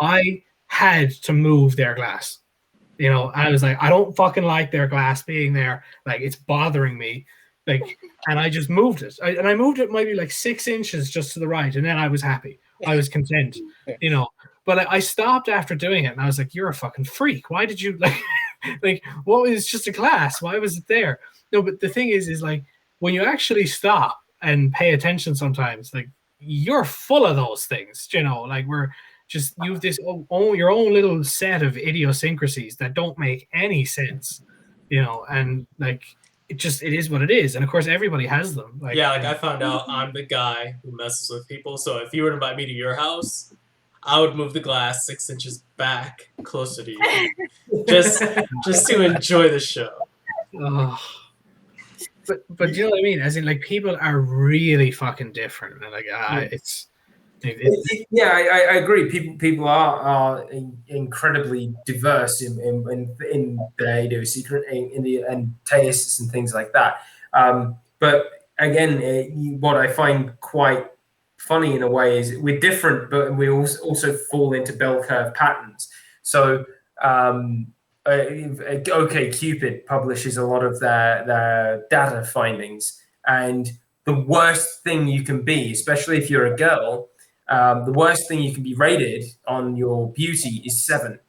I had to move their glass. I was like, I don't fucking like their glass being there. Like, it's bothering me. Like, and I just moved it. I moved it maybe like 6 inches just to the right, and then I was happy. I was content, But I stopped after doing it, and I was like, "You're a fucking freak. Why did you like? What was just a glass? Why was it there?" No, but the thing is like when you actually stop and pay attention sometimes, like you're full of those things, you know, like we're just you've this your own little set of idiosyncrasies that don't make any sense, you know, and like it is what it is, and of course everybody has them. Like, yeah, like I found out I'm the guy who messes with people. So if you were to invite me to your house, I would move the glass 6 inches back closer to you, just to enjoy the show. oh. But you know what I mean? As in, like, people are really fucking different, and like, yeah, I agree. People are incredibly diverse in their idiosyncrasies and tastes and things like that. But again, what I find quite funny in a way is we're different, but we also fall into bell curve patterns. So OkCupid publishes a lot of their data findings, and the worst thing you can be, especially if you're a girl, the worst thing you can be rated on your beauty is 7,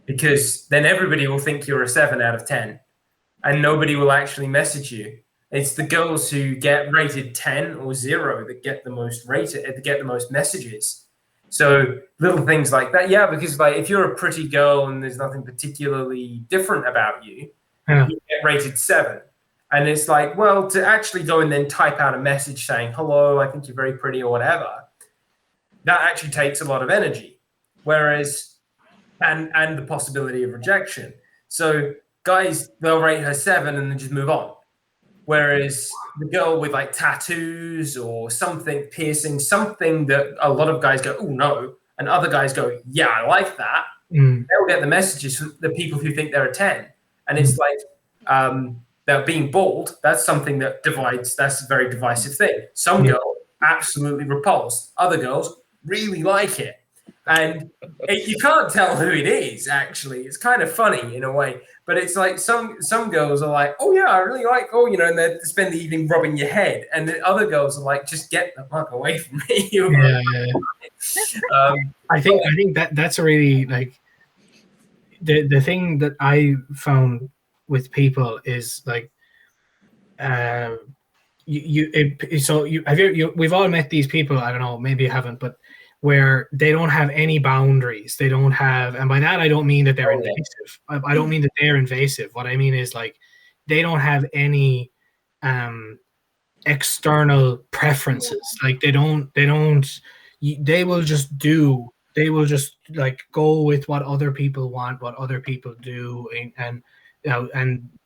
because then everybody will think you're a 7 out of 10, and nobody will actually message you. It's the girls who get rated 10 or 0 that get the most messages. So little things like that, yeah, because like if you're a pretty girl and there's nothing particularly different about you, you get rated 7. And it's like, well, to actually go and then type out a message saying, hello, I think you're very pretty or whatever, that actually takes a lot of energy. Whereas, and the possibility of rejection. So guys, they'll rate her 7 and then just move on. Whereas the girl with like tattoos or something, piercing, something that a lot of guys go, oh no, and other guys go, yeah, I like that. They'll get the messages from the people who think they're a 10. And it's like, they're being bald. That's something that divides. That's a very divisive thing. Some girls absolutely repulsed. Other girls really like it. And you can't tell who it is, actually. It's kind of funny in a way. But it's like some girls are like, oh, yeah, I really like, and they spend the evening rubbing your head. And the other girls are like, just get the fuck away from me. I think that's a really, like, the thing that I found with people is, like, we've all met these people, I don't know, maybe you haven't, but where they don't have any boundaries. They don't have, and by that I don't mean that they're invasive. I don't mean that they're invasive. What I mean is, like, they don't have any external preferences. Like they will just like go with what other people want, what other people do, and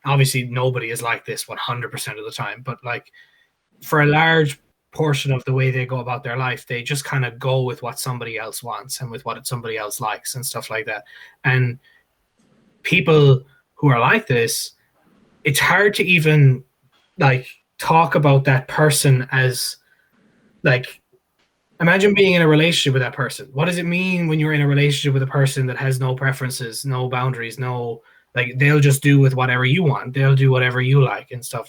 obviously nobody is like this 100% of the time, but like for a large portion of the way they go about their life, they just kind of go with what somebody else wants and with what somebody else likes and stuff like that. And people who are like this, it's hard to even like talk about that person as, like, imagine being in a relationship with that person. What does it mean when you're in a relationship with a person that has no preferences, no boundaries, no, like, they'll just do with whatever you want, they'll do whatever you like and stuff.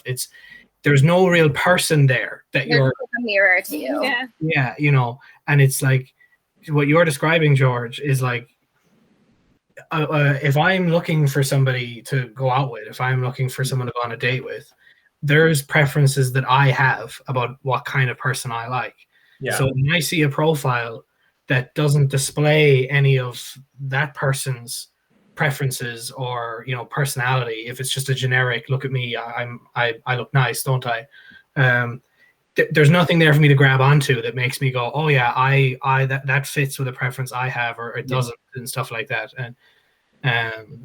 There's no real person there that you're a mirror to you. Yeah, and it's like what you're describing, George, is like if I'm looking for somebody to go out with, if I'm looking for someone to go on a date with, there's preferences that I have about what kind of person I like. Yeah. So when I see a profile that doesn't display any of that person's preferences or personality, if it's just a generic look at me, I look nice, don't I? There's nothing there for me to grab onto that makes me go, oh yeah, I that fits with a preference I have, or it doesn't, and stuff like that. And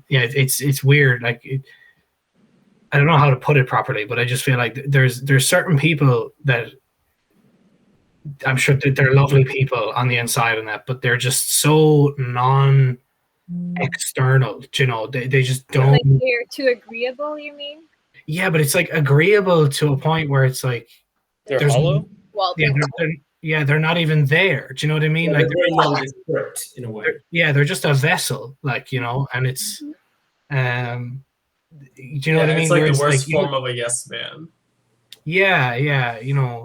it's weird. Like I don't know how to put it properly, but I just feel like there's certain people that I'm sure that they're lovely people on the inside and that, but they're just so non-external. They just don't. Like they're too agreeable, you mean? Yeah, but it's like agreeable to a point where it's like they're hollow. They're not even there. Do you know what I mean? Like they're nondescript in a way. They're just a vessel, like, and it's do you know what I mean? It's like the worst form of a yes man. Yeah,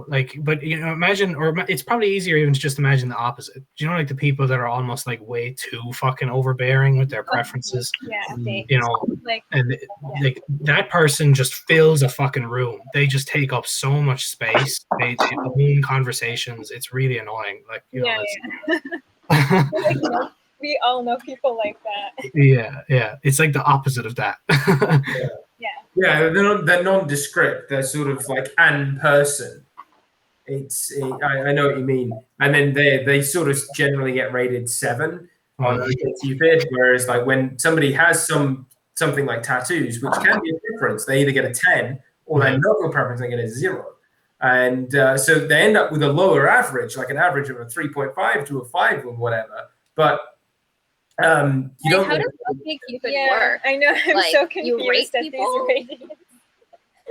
like, but imagine, or it's probably easier even to just imagine the opposite. Do you know, like the people that are almost like way too fucking overbearing with their preferences? Yeah, Like, and like that person just fills a fucking room. They just take up so much space. They own conversations. It's really annoying. Like, yeah. We all know people like that. Yeah. It's like the opposite of that. Yeah, they're nondescript. They're sort of like an person. I know what you mean. And then they sort of generally get rated 7 on OkCupid, whereas like when somebody has something like tattoos, which can be a difference, they either get a 10 or their no preference and get a 0. And so they end up with a lower average, like an average of a 3.5 to a 5 or whatever. But you don't. How does OkCupid work? I know. I'm like, so confused you rate at people? these ratings.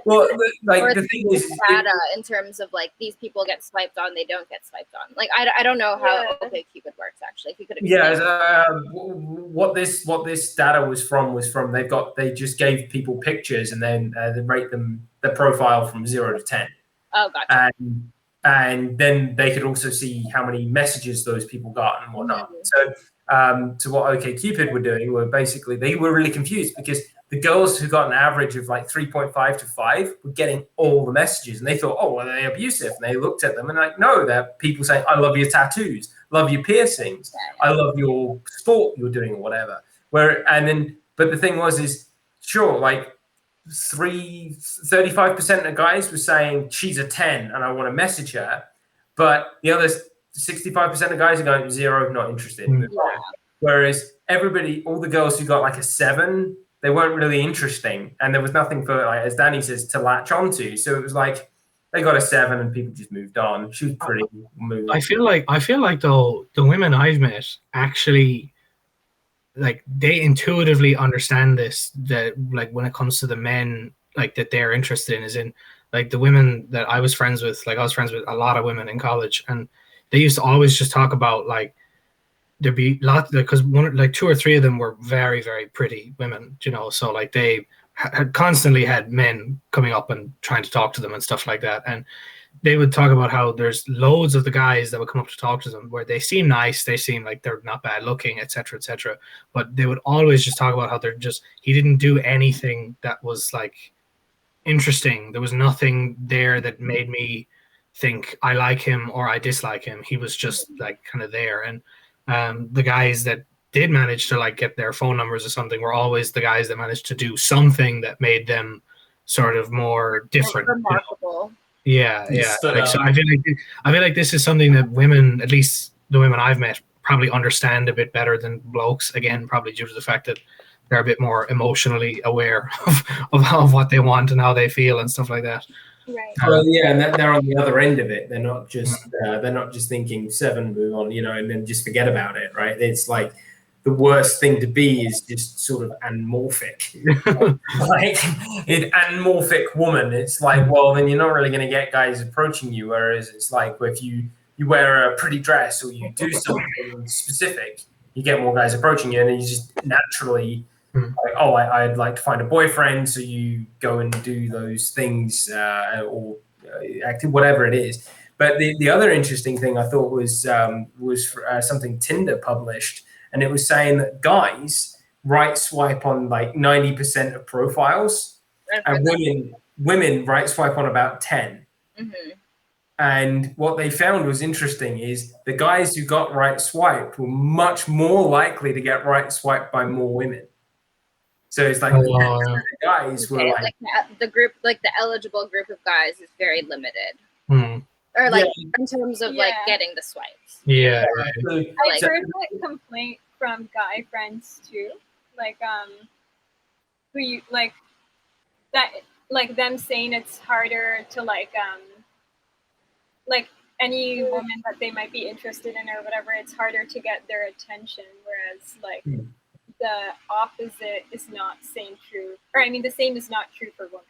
Well, like or the thing is, data in terms of like these people get swiped on, they don't get swiped on. Like I don't know how OkCupid works actually. If you could explain. What this data was from they just gave people pictures and then they rate them the profile from 0 to 10. Oh, gotcha. And then they could also see how many messages those people got and whatnot. So what OkCupid were doing were basically they were really confused because the girls who got an average of like 3.5 to 5 were getting all the messages, and they thought, oh, well, are they abusive? And they looked at them and like, no, they're people saying, I love your tattoos, love your piercings, I love your sport you're doing or whatever. But the thing is sure, like 35% of guys were saying she's a 10 and I want to message her, but the other 65% of guys are going 0, not interested. Whereas all the girls who got like a 7, they weren't really interesting, and there was nothing for, like, as Danny says, to latch onto. So it was like they got a 7 and people just moved on. She was pretty moving. I feel like though the women I've met actually, like, they intuitively understand this, that like when it comes to the men like that they're interested in, is in like the women that I was friends with. Like I was friends with a lot of women in college, and they used to always just talk about like there'd be lots, because like 2 or 3 of them were very, very pretty women, so like they had constantly had men coming up and trying to talk to them and stuff like that. And they would talk about how there's loads of the guys that would come up to talk to them where they seem nice, they seem like they're not bad looking, etc., etc. But they would always just talk about how he didn't do anything that was like interesting. There was nothing there that made me think I like him or I dislike him. He was just like kind of there. And the guys that did manage to like get their phone numbers or something were always the guys that managed to do something that made them sort of more different. Remarkable. Yeah. Like, so I feel like this is something that women, at least the women I've met, probably understand a bit better than blokes. Again, probably due to the fact that they're a bit more emotionally aware of what they want and how they feel and stuff like that. Right. Well, yeah, and they're on the other end of it. They're not just thinking 7, move on, and then just forget about it, right? It's like the worst thing to be is just sort of anamorphic, like an anamorphic woman. It's like, well, then you're not really going to get guys approaching you. Whereas it's like if you wear a pretty dress or you do something specific, you get more guys approaching you, and then you just naturally. Like, oh, I'd like to find a boyfriend, so you go and do those things or whatever it is. But the other interesting thing I thought was something Tinder published, and it was saying that guys right swipe on like 90% of profiles, and women right swipe on about 10. Mm-hmm. And what they found was interesting is the guys who got right swiped were much more likely to get right swiped by more women. So it's like the guys were like the group, like the eligible group of guys is very limited. Or like in terms of like getting the swipes. Yeah. I've heard that complaint from guy friends too. Like who you like that, like them saying it's harder to like any woman that they might be interested in or whatever, it's harder to get their attention, whereas like the opposite is not true. Or I mean, the same is not true for women.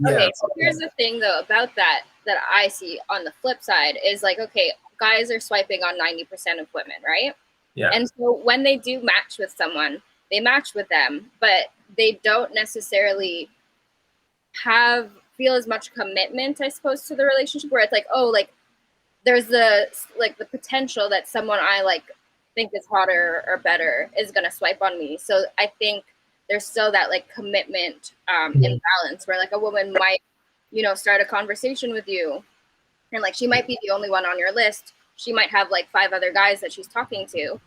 Okay, so here's the thing though about that I see on the flip side is like, okay, guys are swiping on 90% of women, right? Yeah. And so when they do match with someone, they match with them, but they don't necessarily have feel as much commitment, I suppose, to the relationship, where it's like, oh, like there's the potential that someone I like think is hotter or better is gonna swipe on me. So I think there's still that like commitment imbalance where like a woman might, start a conversation with you, and like she might be the only one on your list. She might have like 5 other guys that she's talking to,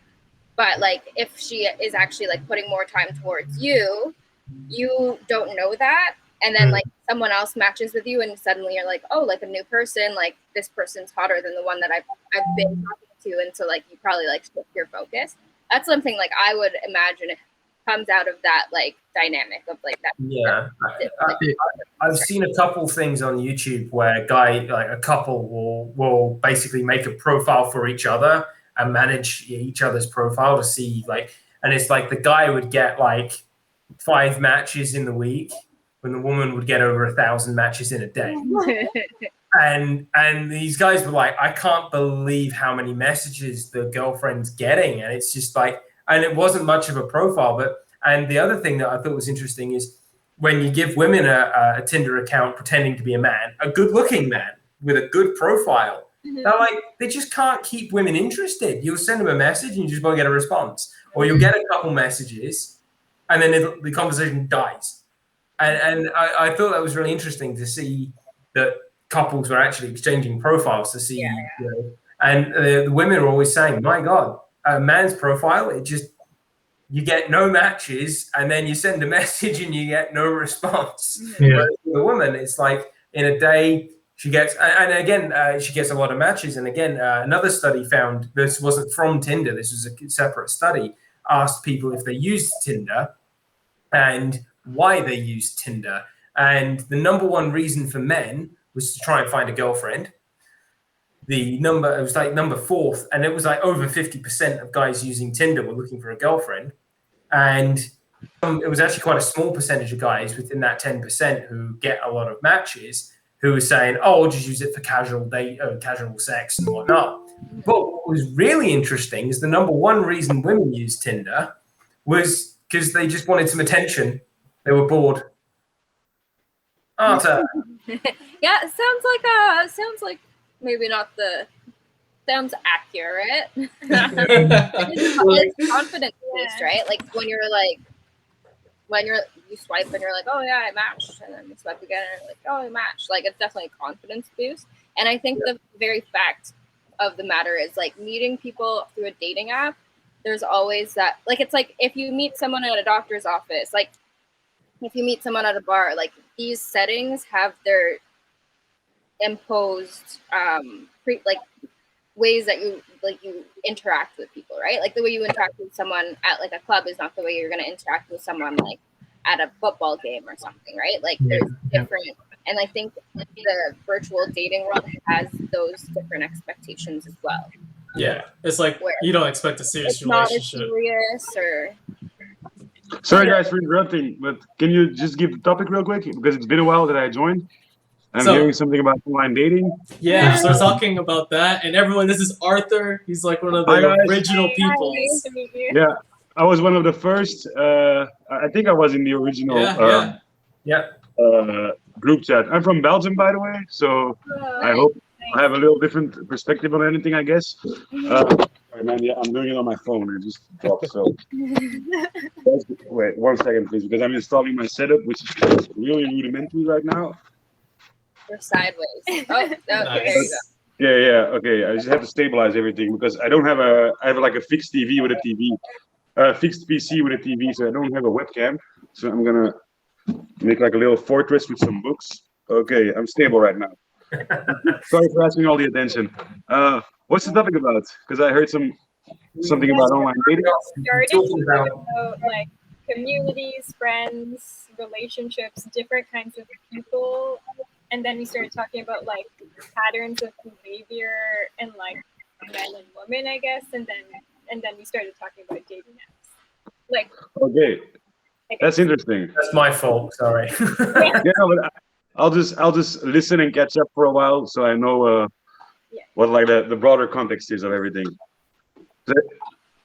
but like if she is actually like putting more time towards you, you don't know that, and then like someone else matches with you, and suddenly you're like, oh, like a new person, like this person's hotter than the one that I've been talking to, and so like you probably like shift your focus. That's something like I would imagine it comes out of that like dynamic of like that. Yeah, I've seen a couple things on YouTube where a couple will basically make a profile for each other and manage each other's profile to see like, and it's like the guy would get like 5 matches in the week when the woman would get over 1,000 matches in a day. And these guys were like, I can't believe how many messages the girlfriend's getting. And it's just like, and it wasn't much of a profile, and the other thing that I thought was interesting is when you give women a Tinder account pretending to be a man, a good looking man with a good profile, they're like, they just can't keep women interested. You'll send them a message and you just won't get a response, or you'll get a couple messages and then the conversation dies. And I thought that was really interesting to see that couples were actually exchanging profiles to see, and the women are always saying, my God, a man's profile, you get no matches, and then you send a message and you get no response. Whereas with a woman, it's like in a day she gets, and again, she gets a lot of matches. And again, another study found, this wasn't from Tinder, this was a separate study, asked people if they used Tinder and why they used Tinder. And the number one reason for men was to try and find a girlfriend. It was like number 4th, and it was like over 50% of guys using Tinder were looking for a girlfriend. And it was actually quite a small percentage of guys within that 10% who get a lot of matches who were saying, oh, I'll just use it for casual sex and whatnot. But what was really interesting is the number one reason women used Tinder was because they just wanted some attention. They were bored. Arta. Yeah, it sounds like maybe not sounds accurate. It's confidence based, right? Like when you swipe and you're like, oh yeah, I matched, and then you swipe again and you're like, oh, I matched. Like it's definitely a confidence boost. And I think the very fact of the matter is like meeting people through a dating app, there's always that, like, it's like if you meet someone at a doctor's office, like if you meet someone at a bar, like these settings have their imposed ways that you interact with people, right? Like the way you interact with someone at like a club is not the way you're going to interact with someone like at a football game or something, right? Like there's different, and I think the virtual dating world has those different expectations as well. Yeah, it's like you don't expect a serious relationship. Not as serious or. Sorry guys for interrupting, but can you just give the topic real quick, because it's been a while that I joined. I'm hearing something about online dating. Yeah, so we're talking about that. And everyone, this is Arthur. He's like one of the original people. Nice to meet you. Yeah, I was one of the first. I think I was in the original group chat. I'm from Belgium, by the way, so I hope I have a little different perspective on anything, I guess. Sorry, man, yeah, I'm doing it on my phone. I just dropped, so. Wait 1 second, please, because I'm installing my setup, which is really rudimentary right now. You're sideways. Oh, nice. There you go. Yeah, okay. I just have to stabilize everything because I don't have I have like a fixed TV with a TV, fixed PC with a TV, so I don't have a webcam. So I'm gonna make like a little fortress with some books. Okay, I'm stable right now. Sorry for asking all the attention. What's the topic about? Because I heard something about online dating. Starting about like communities, friends, relationships, different kinds of people. And then we started talking about like patterns of behavior and like men and women, I guess. And then we started talking about dating apps. Like, okay, that's interesting. That's my fault. Sorry. Yeah, but I'll just listen and catch up for a while, so I know what like the broader context is of everything.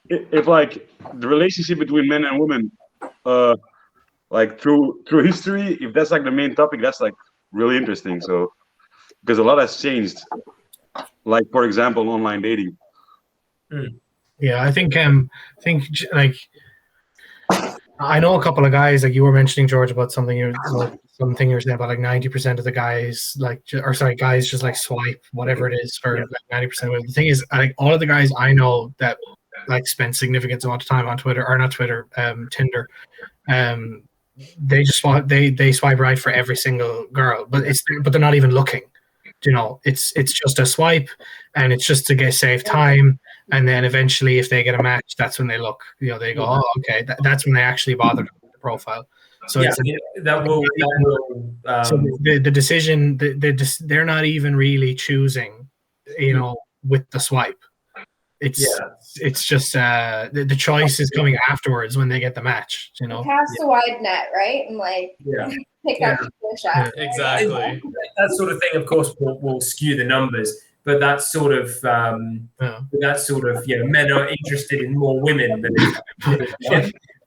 If like the relationship between men and women, like through history, if that's like the main topic, that's like really interesting. So because a lot has changed, like for example, online dating. Yeah, I think like I know a couple of guys, like you were mentioning, George, about something you were saying about like 90% of the guys guys just like swipe whatever it is for like 90% of it. The thing is, like all of the guys I know that like spend significant amount of time on Twitter or not Twitter, Tinder, they just they swipe right for every single girl, but they're not even looking. You know, it's just a swipe, and it's just to save time. And then eventually, if they get a match, that's when they look. You know, they go, "Oh, okay." That's when they actually bother with the profile. So that will. So the decision, they're not even really choosing. You know, with the swipe, it's just the choice is coming afterwards when they get the match. You know, cast a wide net, right, and like pick up the shot. Exactly. That sort of thing, of course, will skew the numbers. But that's sort of men are interested in more women than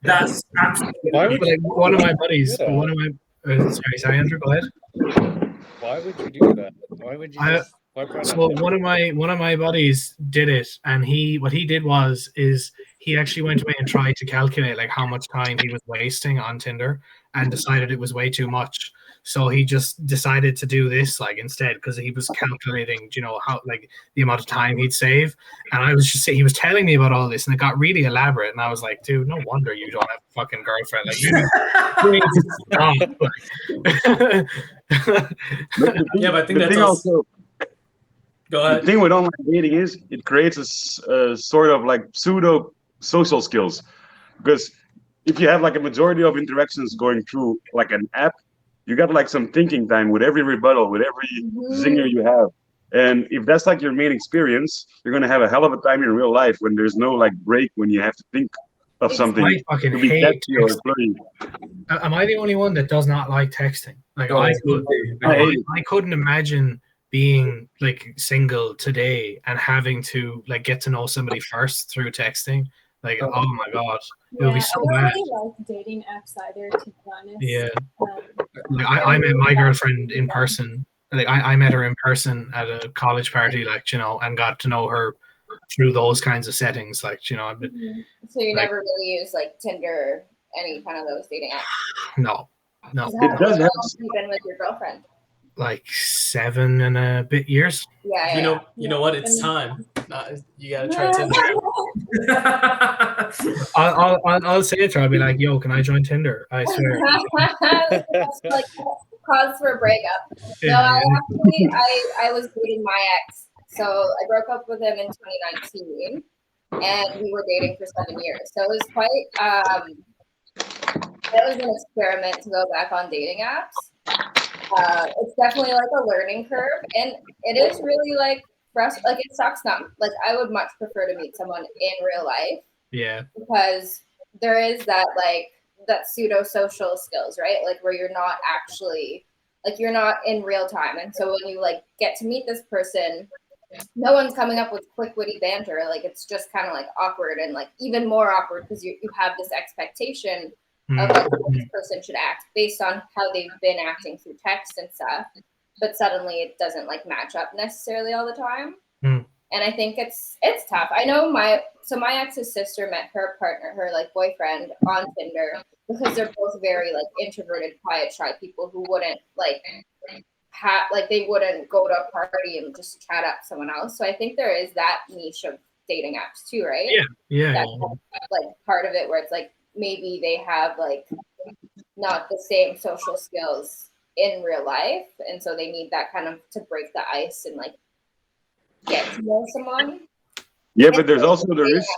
that's absolutely. Why would like one of my buddies? One of my sorry, Andrew, go ahead. Why would you do that? Why would you? So one of my buddies did it, and what he did is he actually went away and tried to calculate like how much time he was wasting on Tinder, and decided it was way too much. So he just decided to do this like instead, because he was calculating, you know, how like the amount of time he'd save. And I was just saying, he was telling me about all this, and it got really elaborate. And I was like, dude, no wonder you don't have a fucking girlfriend. Like, you need to stop. Yeah, but I think that's also. Go ahead. The thing with online dating is it creates a sort of like pseudo social skills, because if you have like a majority of interactions going through like an app, you got like some thinking time with every rebuttal, with every zinger you have. And if that's like your main experience, you're gonna have a hell of a time in real life when there's no like break, when you have to think of something. I fucking hate texting. Am I the only one that does not like texting? Like I couldn't imagine being like single today and having to like get to know somebody first through texting. Like, oh my god, it would be so bad. I don't really like dating apps either, to be honest. Yeah, like I met my girlfriend in person. Like I met her in person at a college party, like, you know, and got to know her through those kinds of settings, like, you know. But, so you never really use like Tinder, any kind of those dating apps? No. It does have. You've been with your girlfriend? Like 7 and a bit years. Yeah. You know what? It's time. You gotta try Tinder. I'll say it to her. I'll be like, "Yo, can I join Tinder?" I swear. That's like cause for a breakup. Yeah. No, I was dating my ex. So I broke up with him in 2019, and we were dating for 7 years. So it was quite. It was an experiment to go back on dating apps. It's definitely like a learning curve, and it is really like for us, like it sucks not like I would much prefer to meet someone in real life. Yeah. Because there is that like that pseudo social skills, right? Like where you're not actually like you're not in real time, and so when you like get to meet this person, no one's coming up with quick witty banter. Like it's just kind of like awkward, and like even more awkward because you have this expectation of like how this person should act based on how they've been acting through text and stuff, but suddenly it doesn't like match up necessarily all the time. And I think it's tough. I know my ex's sister met her partner, her like boyfriend, on Tinder because they're both very like introverted, quiet, shy people who wouldn't like they wouldn't go to a party and just chat up someone else. So I think there is that niche of dating apps too, right? Yeah. That's like part of it where it's like maybe they have like not the same social skills in real life, and so they need that kind of to break the ice and like get to know someone. Yeah, but there's also the risk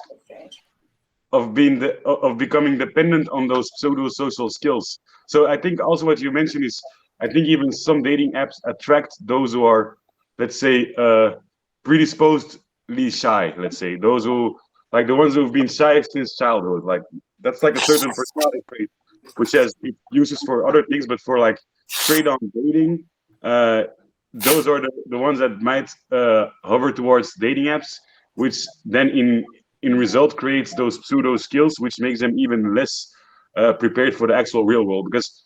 of becoming dependent on those pseudo social skills. So I think also what you mentioned is, I think even some dating apps attract those who are, let's say, predisposedly shy. Let's say those who like the ones who've been shy since childhood. Like that's like a certain personality trait, which has uses for other things, but for like straight on dating, those are the ones that might hover towards dating apps, which then in result creates those pseudo skills, which makes them even less prepared for the actual real world. Because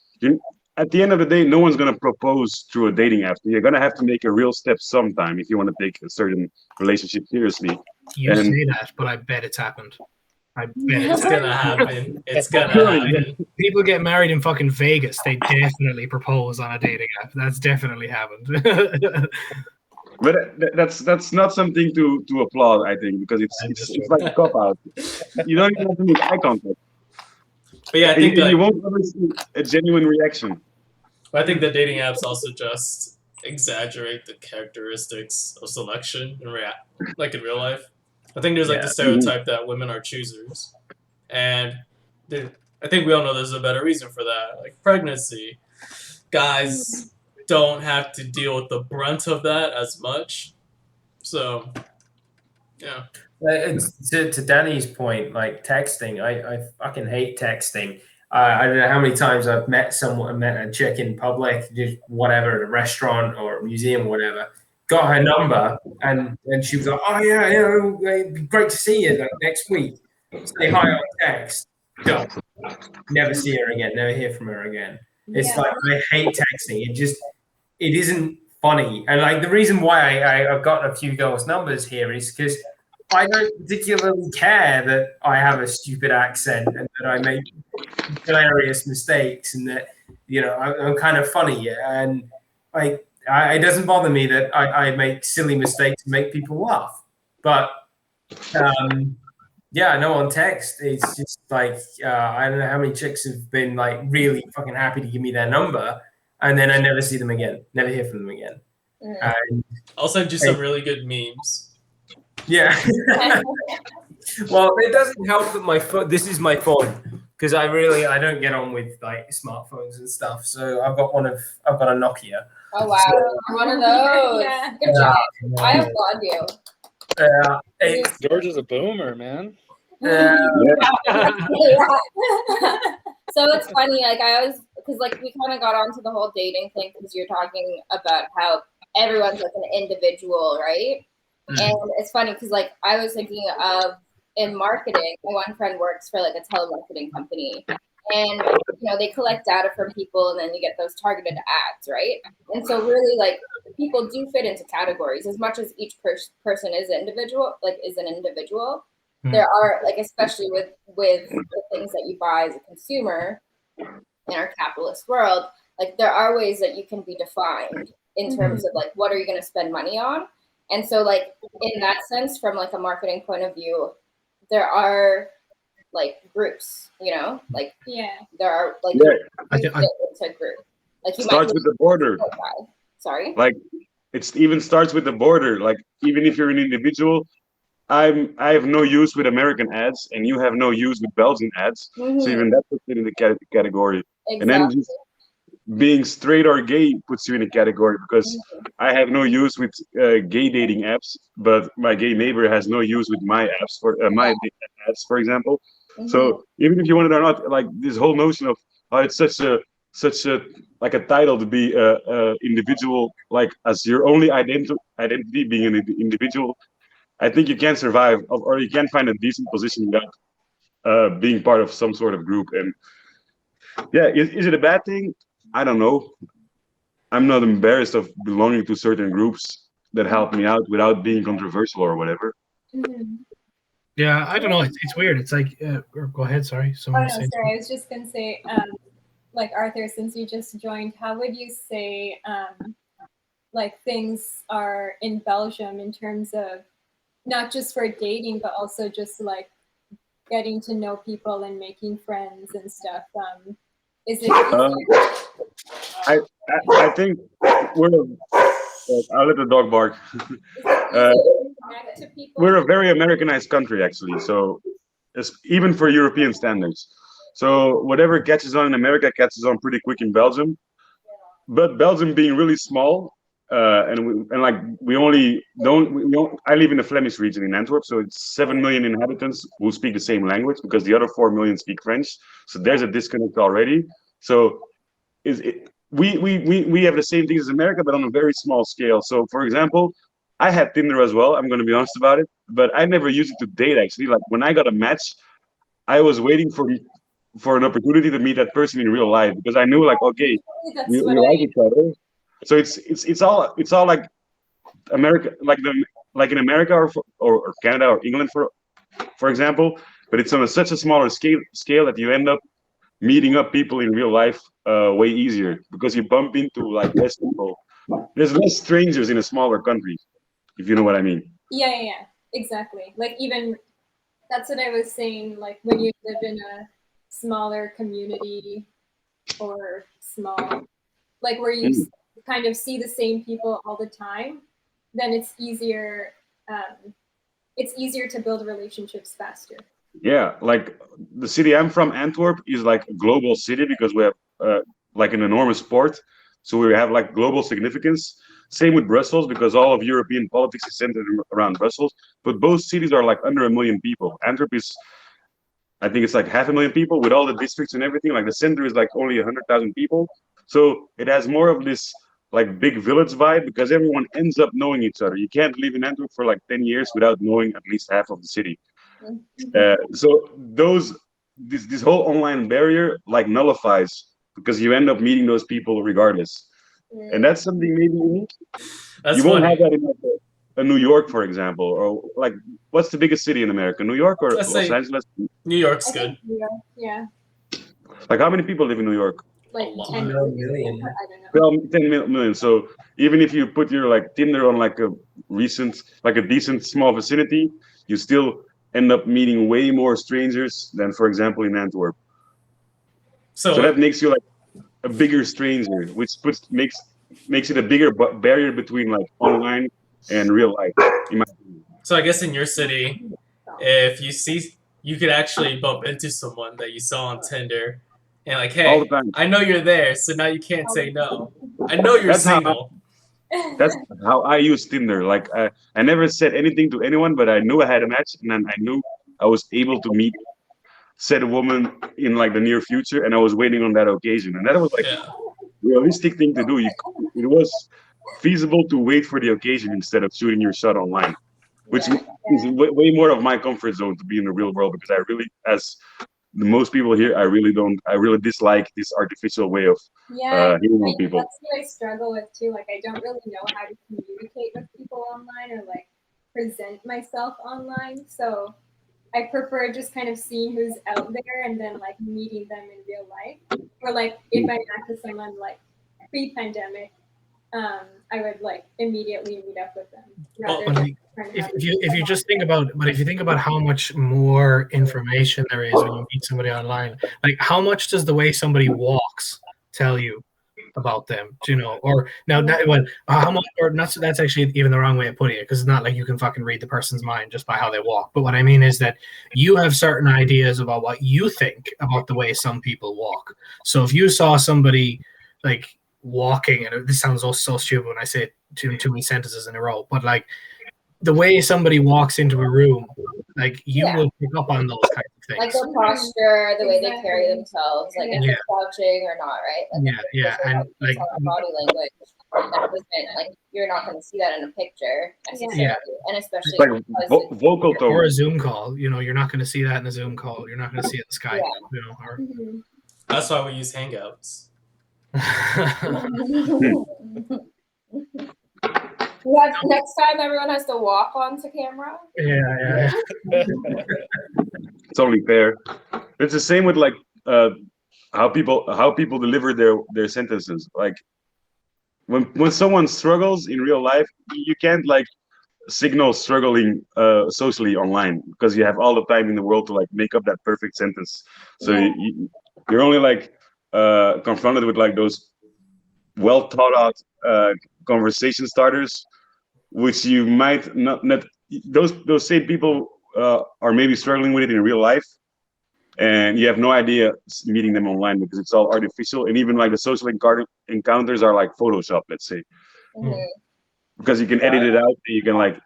at the end of the day, no one's gonna propose through a dating app. You're gonna have to make a real step sometime if you want to take a certain relationship seriously. You say that, but I bet it's happened. I bet It's gonna happen. It's gonna happen. People get married in fucking Vegas. They definitely propose on a dating app. That's definitely happened. But that's not something to applaud, I think, because it's like a cop out. You don't even have to make eye contact. But yeah, I think you won't ever see a genuine reaction. I think the dating apps also just exaggerate the characteristics of selection and like in real life. I think there's like the stereotype that women are choosers, and I think we all know there's a better reason for that, like pregnancy. Guys don't have to deal with the brunt of that as much, so yeah. To Danny's point, like texting, I fucking hate texting. I don't know how many times I've met a chick in public, just whatever, at a restaurant or a museum or whatever, got her number, and she was like, oh yeah, it'd be great to see you like, next week. Say hi on text. Go. Never see her again, never hear from her again. It's like, I hate texting. It isn't funny. And like the reason why I've got a few girls' numbers here is because I don't particularly care that I have a stupid accent and that I make hilarious mistakes and that, I'm kind of funny. And like, it doesn't bother me that I make silly mistakes and make people laugh. But no, on text, it's just like, I don't know how many chicks have been like really fucking happy to give me their number, and then I never see them again, never hear from them again. And I'll send you some really good memes. Yeah. Well, it doesn't help that my phone. This is my phone because I don't get on with like smartphones and stuff. So I've got a Nokia. Oh wow, so, one of those. Yeah. Good job. I applaud you. George is a boomer, man. Yeah. So it's funny, like I always, because like we kind of got onto the whole dating thing because you're talking about how everyone's like an individual, right? And it's funny because like I was thinking of in marketing, my one friend works for like a telemarketing company, and they collect data from people, and then you get those targeted ads, right? And so really like people do fit into categories as much as each person is an individual. There are like, especially with the things that you buy as a consumer in our capitalist world, like there are ways that you can be defined in terms of like what are you going to spend money on. And so like in that sense, from like a marketing point of view, there are like groups, like there are like it's a group. Like you starts with the border. Sorry. Like it even starts with the border. Like even if you're an individual, I have no use with American ads, and you have no use with Belgian ads. So even that puts it in the category. Exactly. And then just being straight or gay puts you in a category because I have no use with gay dating apps, but my gay neighbor has no use with my apps my ads, for example. So even if you want it or not, like this whole notion of it's such a like a title to be a individual, like as your only identity being an individual. I think you can't survive, or you can't find a decent position without being part of some sort of group. And yeah, is it a bad thing? I don't know. I'm not embarrassed of belonging to certain groups that help me out without being controversial or whatever. Yeah, I don't know. It's weird. It's like, go ahead. Sorry. Sorry. I was just going to say, like Arthur, since you just joined, how would you say like things are in Belgium in terms of not just for dating, but also just like getting to know people and making friends and stuff? Is it? I think I'll let the dog bark. We're a very Americanized country, actually. So it's even for European standards. So whatever catches on in America catches on pretty quick in Belgium. But Belgium being really small, I live in the Flemish region in Antwerp, so it's 7 million inhabitants who speak the same language because the other 4 million speak French. So there's a disconnect already. So we have the same things as America, but on a very small scale. So for example, I had Tinder as well. I'm going to be honest about it, but I never used it to date. Actually, like when I got a match, I was waiting for for an opportunity to meet that person in real life, because I knew like, okay, we like each other. So it's all like America, like in America or Canada or England for example, but it's on such a smaller scale that you end up meeting up people in real life way easier, because you bump into like less people. There's less strangers in a smaller country, if you know what I mean. Yeah, exactly. Like even that's what I was saying. Like when you live in a smaller community or small, like where you kind of see the same people all the time, then it's easier. It's easier to build relationships faster. Yeah, like the city I'm from, Antwerp, is like a global city because we have like an enormous port, so we have like global significance. Same with Brussels, because all of European politics is centered around Brussels. But both cities are like under 1 million people. Antwerp is, I think it's like 500,000 people with all the districts and everything. Like the center is like only 100,000 people, so it has more of this like big village vibe because everyone ends up knowing each other. You can't live in Antwerp for like 10 years without knowing at least half of the city. So this whole online barrier like nullifies, because you end up meeting those people regardless, and that's something maybe unique. You won't have that in like a New York, for example, or like what's the biggest city in America? New York or Los Angeles? New York's good. New York, yeah. Like how many people live in New York? Like 10 million. I don't know. Well, 10 million. So even if you put your like Tinder on like a decent small vicinity, you still end up meeting way more strangers than, for example, in Antwerp. So that makes you like a bigger stranger, which makes it a bigger barrier between like online and real life. So I guess in your city, if you could actually bump into someone that you saw on Tinder, and like, hey, I know you're there, so now you can't say no. I know you're single. That's how I use Tinder. Like I never said anything to anyone, but I knew I had a match, and then I knew I was able to meet said woman in like the near future, and I was waiting on that occasion, and that was like a realistic thing to do. It was feasible to wait for the occasion instead of shooting your shot online, which is way more of my comfort zone to be in the real world, because I really, as most people here, I really dislike this artificial way of hearing people. That's what I struggle with too. Like I don't really know how to communicate with people online or like present myself online. So I prefer just kind of seeing who's out there and then like meeting them in real life. Or like if I met to someone like pre-pandemic, I would like immediately meet up with them. If you just think about how much more information there is when you meet somebody online, like how much does the way somebody walks tell you about them? Do you know? Or now that how much? Or not? That's actually even the wrong way of putting it, because it's not like you can fucking read the person's mind just by how they walk. But what I mean is that you have certain ideas about what you think about the way some people walk. So if you saw somebody like walking, and this sounds so stupid when I say it too many sentences in a row, but like the way somebody walks into a room, like you will pick up on those kinds of things. Like their posture, the way they carry themselves, like if they're crouching or not, right? Like and like body language. That wasn't like you're not going to see that in a picture necessarily, and especially like vocal tone or a Zoom call. You know, you're not going to see that in a Zoom call. You're not going to see it in Skype. You know, or... That's why we use Hangouts. Next time everyone has to walk onto camera. Yeah. It's only fair. It's the same with like how people deliver their sentences. Like when someone struggles in real life, you can't like signal struggling socially online, because you have all the time in the world to like make up that perfect sentence. So you're only like confronted with like those well thought out conversation starters, which you might not those same people are maybe struggling with it in real life, and you have no idea meeting them online, because it's all artificial, and even like the social encounters are like Photoshop, let's say, because you can edit it out, and you can like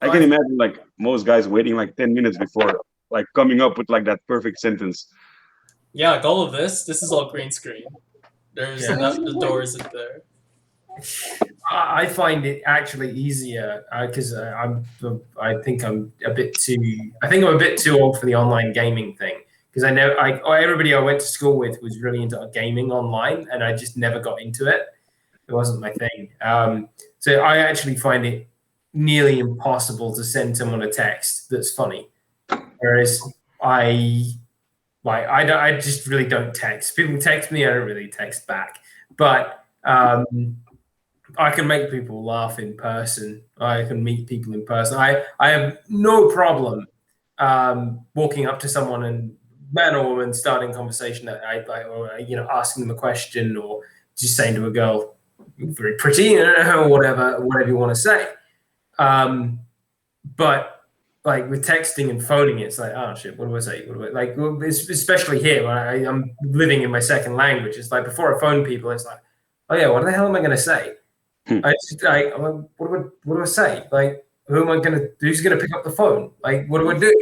I can imagine like most guys waiting like 10 minutes before like coming up with like that perfect sentence. Yeah, like all of this is all green screen. There's the door isn't there. I find it actually easier because I think I'm a bit too old for the online gaming thing, because everybody I went to school with was really into gaming online, and I just never got into it. It wasn't my thing. So I actually find it nearly impossible to send someone a text that's funny, whereas I just really don't text. People text me, I don't really text back, but I can make people laugh in person. I can meet people in person. I have no problem walking up to someone and man or woman starting a conversation that or asking them a question or just saying to a girl, very pretty, or whatever you want to say. But like with texting and phoning, it's like, oh shit, what do I say? Like, especially here when I'm living in my second language. It's like before I phone people, it's like, oh yeah, what the hell am I going to say? What do I say? Like, who's gonna pick up the phone? Like, what do I do?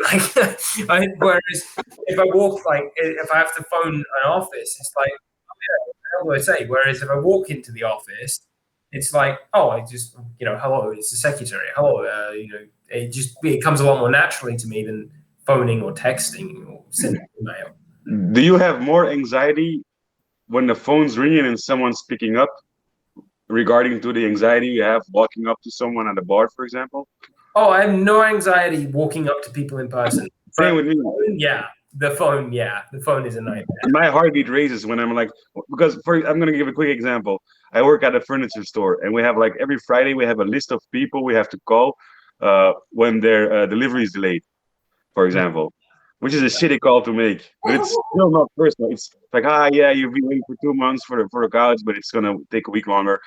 Like, whereas if I walk, like, if I have to phone an office, it's like, oh, yeah, what the hell do I say? Whereas if I walk into the office, it's like, oh, I just, hello, it's the secretary. Hello, it comes a lot more naturally to me than phoning or texting or sending an email. Do you have more anxiety when the phone's ringing and someone's picking up, regarding to the anxiety you have walking up to someone at a bar, for example? Oh, I have no anxiety walking up to people in person. Same with me. The phone is a nightmare. My heartbeat raises when I'm like, because I'm going to give a quick example. I work at a furniture store, and we have like every Friday we have a list of people we have to call when their delivery is delayed, for example, which is a shitty call to make, but it's still not personal. It's like, you've been waiting for 2 months for the couch, but it's gonna take a week longer.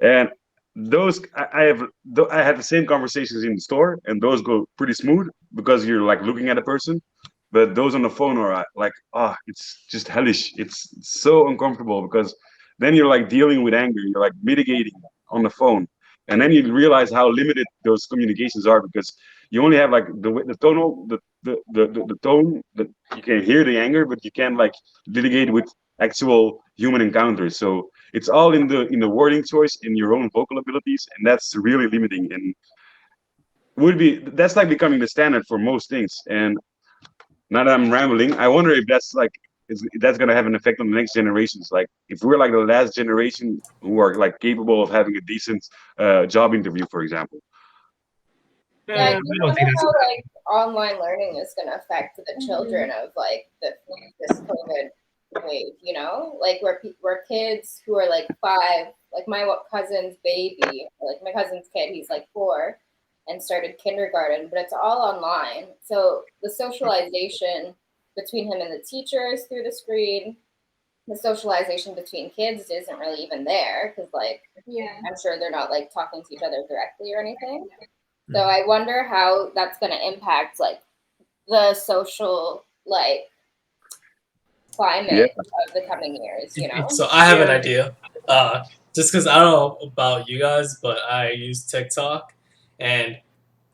And those I had the same conversations in the store, and those go pretty smooth because you're like looking at a person. But those on the phone are like, it's just hellish. It's so uncomfortable because then you're like dealing with anger. You're like mitigating on the phone, and then you realize how limited those communications are because you only have like the tonal the tone that you can hear the anger, but you can't like litigate with actual human encounters. So it's all in the wording choice, in your own vocal abilities, and that's really limiting. And that's like becoming the standard for most things. And now that I'm rambling, I wonder if that's going to have an effect on the next generations. Like if we're like the last generation who are like capable of having a decent job interview, for example. Yeah, I wonder how like online learning is going to affect the children of like this COVID wave. Like where kids who are like 5, like my cousin's baby, like my cousin's kid, he's like 4 and started kindergarten, but it's all online. So the socialization between him and the teachers through the screen, the socialization between kids isn't really even there because I'm sure they're not like talking to each other directly or anything. So I wonder how that's going to impact like the social like climate of the coming years, So I have an idea. Just because I don't know about you guys, but I use TikTok, and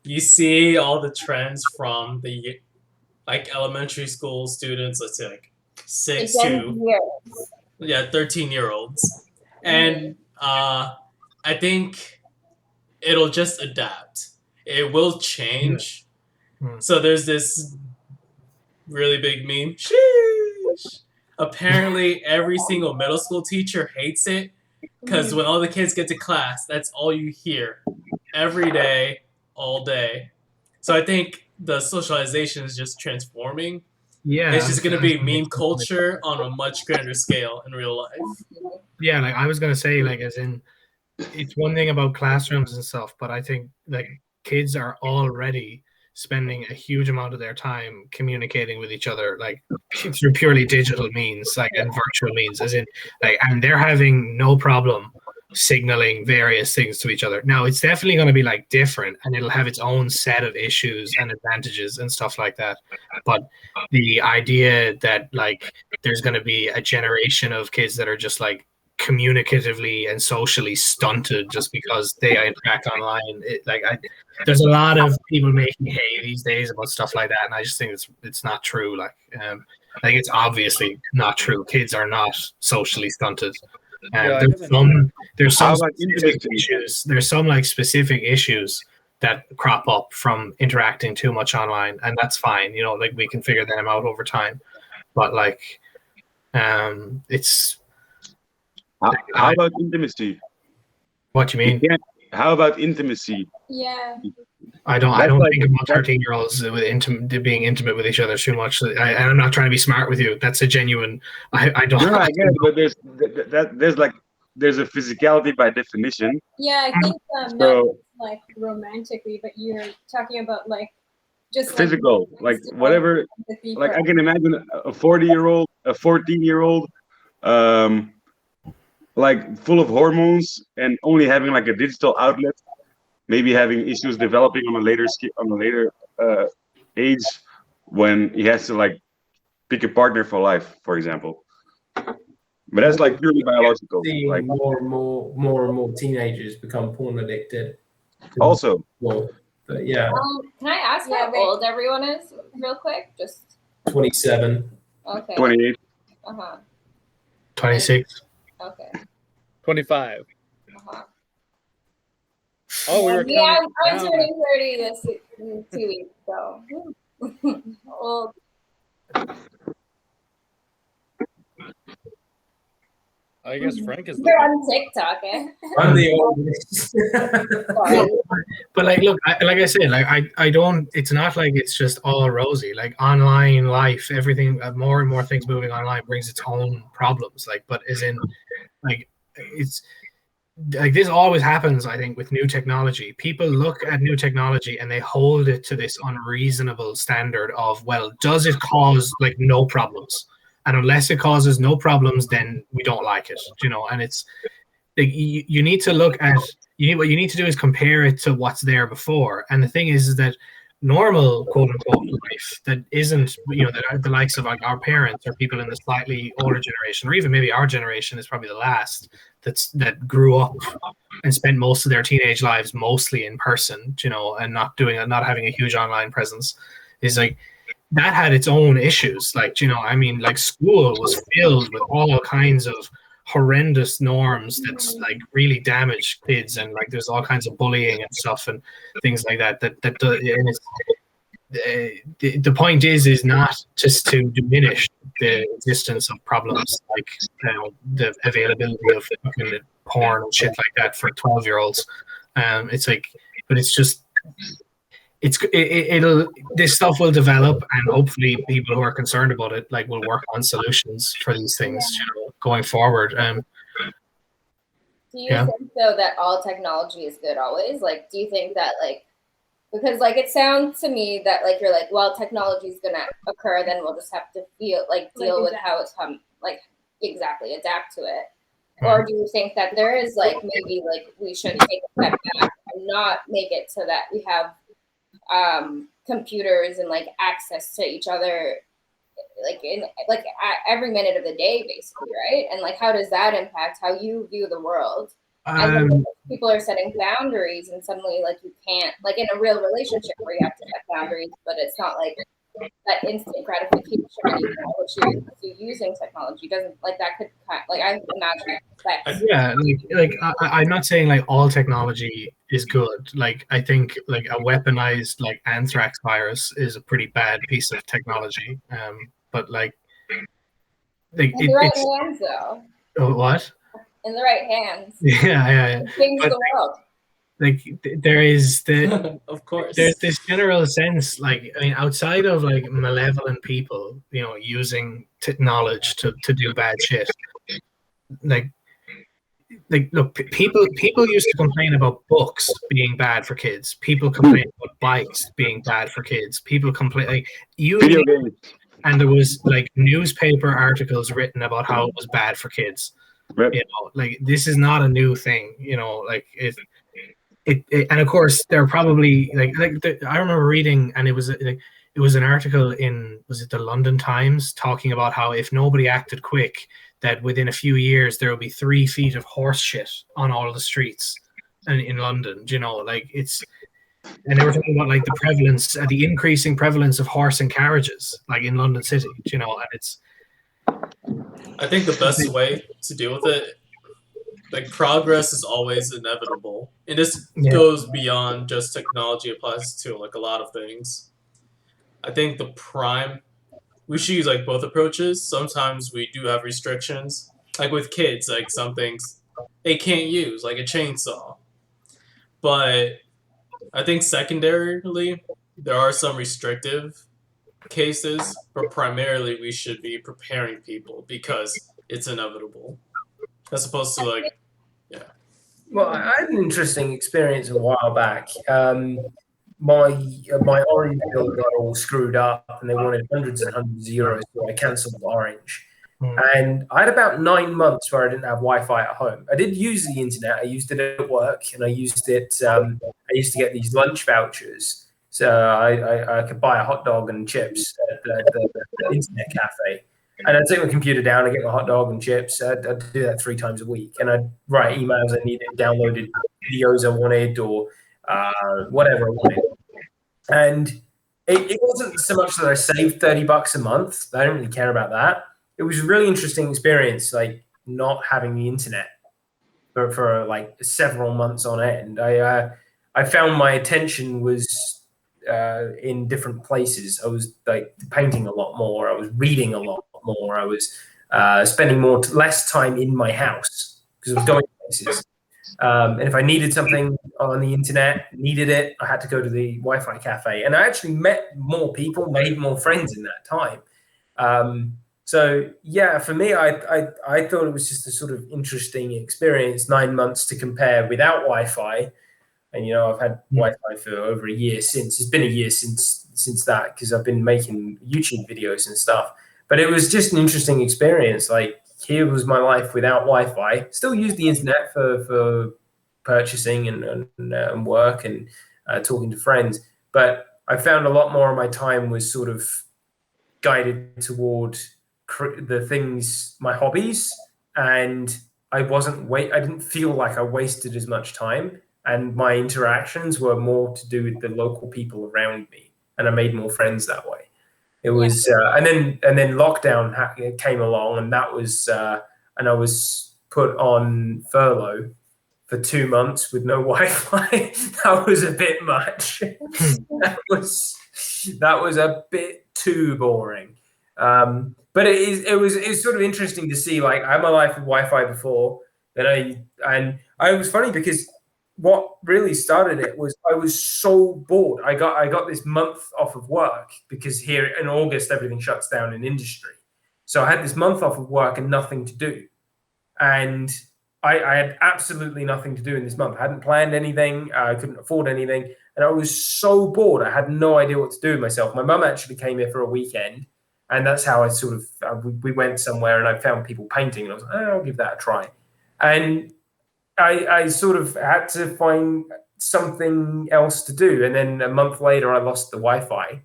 you see all the trends from the like elementary school students, let's say like 6 to 13-year-olds, and I think it'll just adapt. It will change. So there's this really big meme. Sheesh. Apparently, every single middle school teacher hates it because when all the kids get to class, that's all you hear every day, all day. So I think the socialization is just transforming. Yeah, it's just going to be meme culture on a much grander scale in real life. Yeah, like I was going to say, like as in, it's one thing about classrooms and stuff, but I think like kids are already spending a huge amount of their time communicating with each other, like through purely digital means, like and virtual means, as in like, and they're having no problem signaling various things to each other. Now it's definitely going to be like different, and it'll have its own set of issues and advantages and stuff like that. But the idea that like there's going to be a generation of kids that are just like communicatively and socially stunted just because they interact online, there's a lot of people making hay these days about stuff like that, and I just think it's not true. Like it's obviously not true. Kids are not socially stunted. There's some specific issues. There's some like specific issues that crop up from interacting too much online, and that's fine. Like we can figure them out over time. but like, it's. How about intimacy? What do you mean? How about intimacy? Yeah. I don't think about 13-year-olds with being intimate with each other too much. I'm not trying to be smart with you. That's a genuine. I don't. No, I get it, but there's a physicality by definition. Yeah, I think not like romantically, but you're talking about like just physical, like whatever. Like I can imagine a 40-year-old, a 14-year-old, like full of hormones and only having like a digital outlet, maybe having issues developing on a later age when he has to like pick a partner for life, for example. But that's like purely biological. Seeing more and more teenagers become porn addicted. Also. Well, but yeah. Can I ask how old everyone is, real quick? Just 27. Okay. 28. 26. Okay. 25. Oh, we were. Yeah, I'm turning 30 this in 2 weeks, so old. I guess Frank is. You're on TikTok, eh? I'm the oldest. But like, look, like I said, like I don't. It's not like it's just all rosy. Like online life, everything, more and more things moving online brings its own problems. Like, but as in, like, it's like this always happens. I think with new technology, people look at new technology and they hold it to this unreasonable standard of, well, does it cause like no problems? And unless it causes no problems, then we don't like it, you know. And it's like, you need to look at what you need to do is compare it to what's there before. And the thing is that normal quote unquote life that isn't, you know, that the likes of like our parents or people in the slightly older generation, or even maybe our generation is probably the last that grew up and spent most of their teenage lives mostly in person, you know, and not having a huge online presence, is like, that had its own issues. Like, you know, I mean, like school was filled with all kinds of horrendous norms that's like really damaged kids, and like there's all kinds of bullying and stuff and things like that. And it's, the point is not just to diminish the existence of problems like, you know, the availability of fucking porn and shit like that for 12-year-olds. It's like, but it's just. This stuff will develop, and hopefully people who are concerned about it like will work on solutions for these things, you know, going forward. Do you think though that all technology is good always? Like, do you think that like, because like it sounds to me that like you're like, well, technology is gonna occur, then we'll just have to deal with how it's adapt to it. Or do you think that there is like maybe like we should take a step back and not make it so that we have computers and like access to each other like in like every minute of the day basically, right? And like how does that impact how you view the world? And people are setting boundaries, and suddenly like you can't, like in a real relationship where you have to set boundaries, but it's not like that instant gratification anymore, which you're using technology doesn't, like that could like I imagine affects. Yeah, like I'm not saying like all technology is good. Like I think like a weaponized like anthrax virus is a pretty bad piece of technology. But like in the right hands though. Oh, what? In the right hands. Yeah. Change the world. Like there is of course, there's this general sense, like, I mean, outside of like malevolent people, you know, using knowledge to do bad shit, like look, people used to complain about books being bad for kids. People complain about bikes being bad for kids. People complain like video games. And there was like newspaper articles written about how it was bad for kids. Right. You know, like this is not a new thing. You know, like it and of course there are probably I remember reading, and it was an article in, was it the London Times, talking about how if nobody acted quick, that within a few years there will be 3 feet of horse shit on all the streets in London. You know, like it's, and they were talking about like the prevalence, the increasing prevalence of horse and carriages, like in London City. You know, and it's. I think the best way to deal with it, like progress is always inevitable, and this goes beyond just technology. It applies to like a lot of things. I think the prime we should use like both approaches. Sometimes we do have restrictions, like with kids, like some things they can't use, like a chainsaw. But I think secondarily, there are some restrictive cases, but primarily we should be preparing people because it's inevitable, as opposed to like, yeah. Well, I had an interesting experience a while back. My Orange bill got all screwed up, and they wanted hundreds and hundreds of euros, so I cancelled Orange. And I had about 9 months where I didn't have Wi-Fi at home. I did use the internet. I used it at work, and I used it. I used to get these lunch vouchers, so I could buy a hot dog and chips at the internet cafe. And I'd take my computer down, I'd get my hot dog and chips. I'd do that 3 times a week. And I'd write emails I needed, downloaded videos I wanted, or whatever I wanted. And it wasn't so much that I saved $30 a month. I don't really care about that. It was a really interesting experience, like not having the internet for like several months on end. I found my attention was in different places. I was like painting a lot more. I was reading a lot more. I was spending less time in my house because I was going places. And if I needed something on the internet, needed it, I had to go to the Wi-Fi cafe. And I actually met more people, made more friends in that time. So yeah, for me, I thought it was just a sort of interesting experience. 9 months to compare without Wi-Fi. And, you know, I've had Wi-Fi for over a year since. It's been a year since that because I've been making YouTube videos and stuff. But it was just an interesting experience. Like, here was my life without Wi-Fi. Still use the internet for purchasing and work and talking to friends. But I found a lot more of my time was sort of guided toward the things, my hobbies. And I didn't feel like I wasted as much time. And my interactions were more to do with the local people around me. And I made more friends that way. It was, and then lockdown came along, and that was, and I was put on furlough for 2 months with no Wi-Fi. That was a bit much. that was a bit too boring. But it's sort of interesting to see. Like, I had my life with Wi-Fi before, and I was funny because what really started it was I was so bored. I got this month off of work because here in August everything shuts down in industry. So I had this month off of work and nothing to do. And I had absolutely nothing to do in this month. I hadn't planned anything. I couldn't afford anything. And I was so bored. I had no idea what to do with myself. My mum actually came here for a weekend. And that's how I sort of, we went somewhere and I found people painting. And I was like, I'll give that a try. And I sort of had to find something else to do. And then a month later, I lost the Wi-Fi.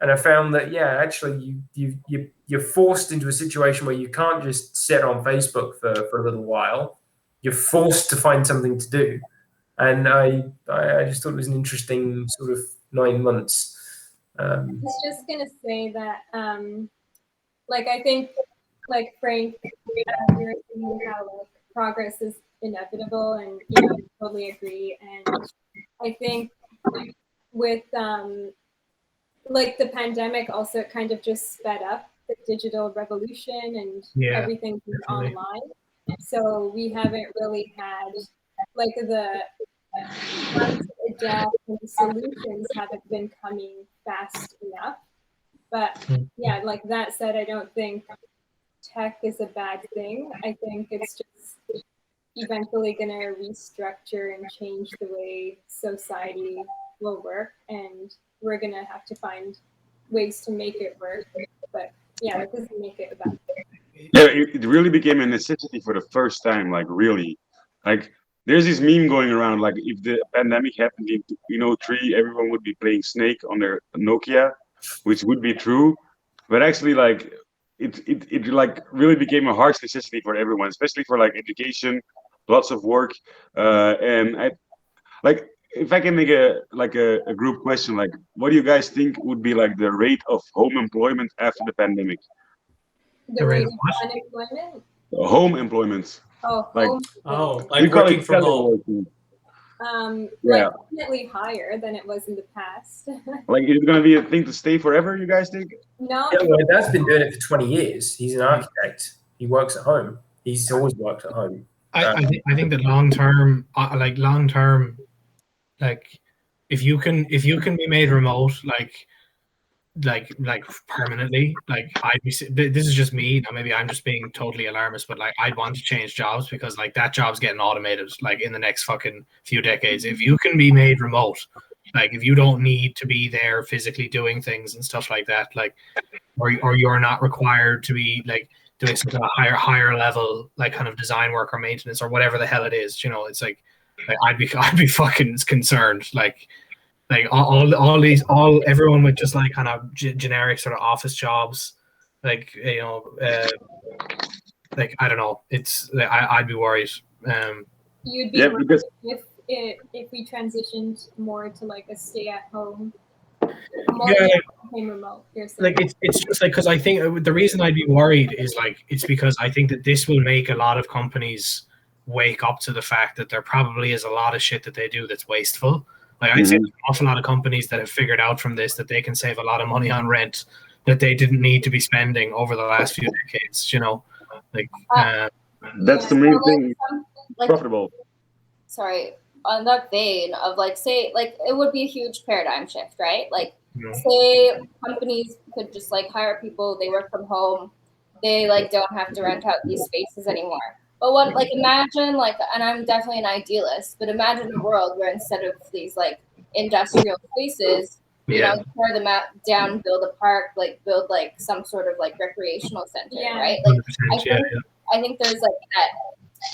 And I found that, yeah, actually, you're forced into a situation where you can't just sit on Facebook for a little while. You're forced to find something to do. And I just thought it was an interesting sort of 9 months. I was just going to say that, like, I think, like Frank, you're saying how like, progress is inevitable, and I totally agree. And I think with like the pandemic also kind of just sped up the digital revolution and everything online. So we haven't really had like the time to adapt, and the solutions haven't been coming fast enough. But yeah, like that said, I don't think tech is a bad thing. I think it's just eventually going to restructure and change the way society will work, and we're going to have to find ways to make it work. But yeah, that doesn't make it a bad thing. Yeah, it really became a necessity for the first time, like really. Like, there's this meme going around, like if the pandemic happened in 2003, everyone would be playing Snake on their Nokia, which would be true. But actually, like, it like really became a harsh necessity for everyone, especially for like education, lots of work. And I like, if I can make a group question, like, what do you guys think would be like the rate of home employment after the pandemic? The rate of unemployment? Home employment. Oh, like working from home. Yeah. Definitely higher than it was in the past. Like, is it going to be a thing to stay forever, you guys think? No. Yeah, well, Dad's been doing it for 20 years. He's an architect. He works at home. He's always worked at home. I think that long term, like if you can be made remote, like permanently, like I'd be. This is just me. Now maybe I'm just being totally alarmist, but like I'd want to change jobs because like that job's getting automated like in the next fucking few decades. If you can be made remote, like if you don't need to be there physically doing things and stuff like that, like or you're not required to be like doing some kind of higher level like kind of design work or maintenance or whatever the hell it is, you know, it's like I'd be fucking concerned, like everyone with just like kind of generic sort of office jobs, like you know, like I don't know, it's like, I'd be worried. You'd be worried if we transitioned more to like a stay at home. Remote, like it's just like because I think the reason I'd be worried is like it's because I think that this will make a lot of companies wake up to the fact that there probably is a lot of shit that they do that's wasteful. Like I'd say there's an awful lot of companies that have figured out from this that they can save a lot of money on rent that they didn't need to be spending over the last few decades. You know, like that's the main thing. Like, profitable. Sorry, on that vein of like, say, like it would be a huge paradigm shift, right? Like, say companies could just like hire people, they work from home, they like don't have to rent out these spaces anymore. But what, like, imagine like, and I'm definitely an idealist, but imagine a world where instead of these like industrial spaces, you know, tear them out, down, build a park, like build like some sort of like recreational center, right? Like, I think there's like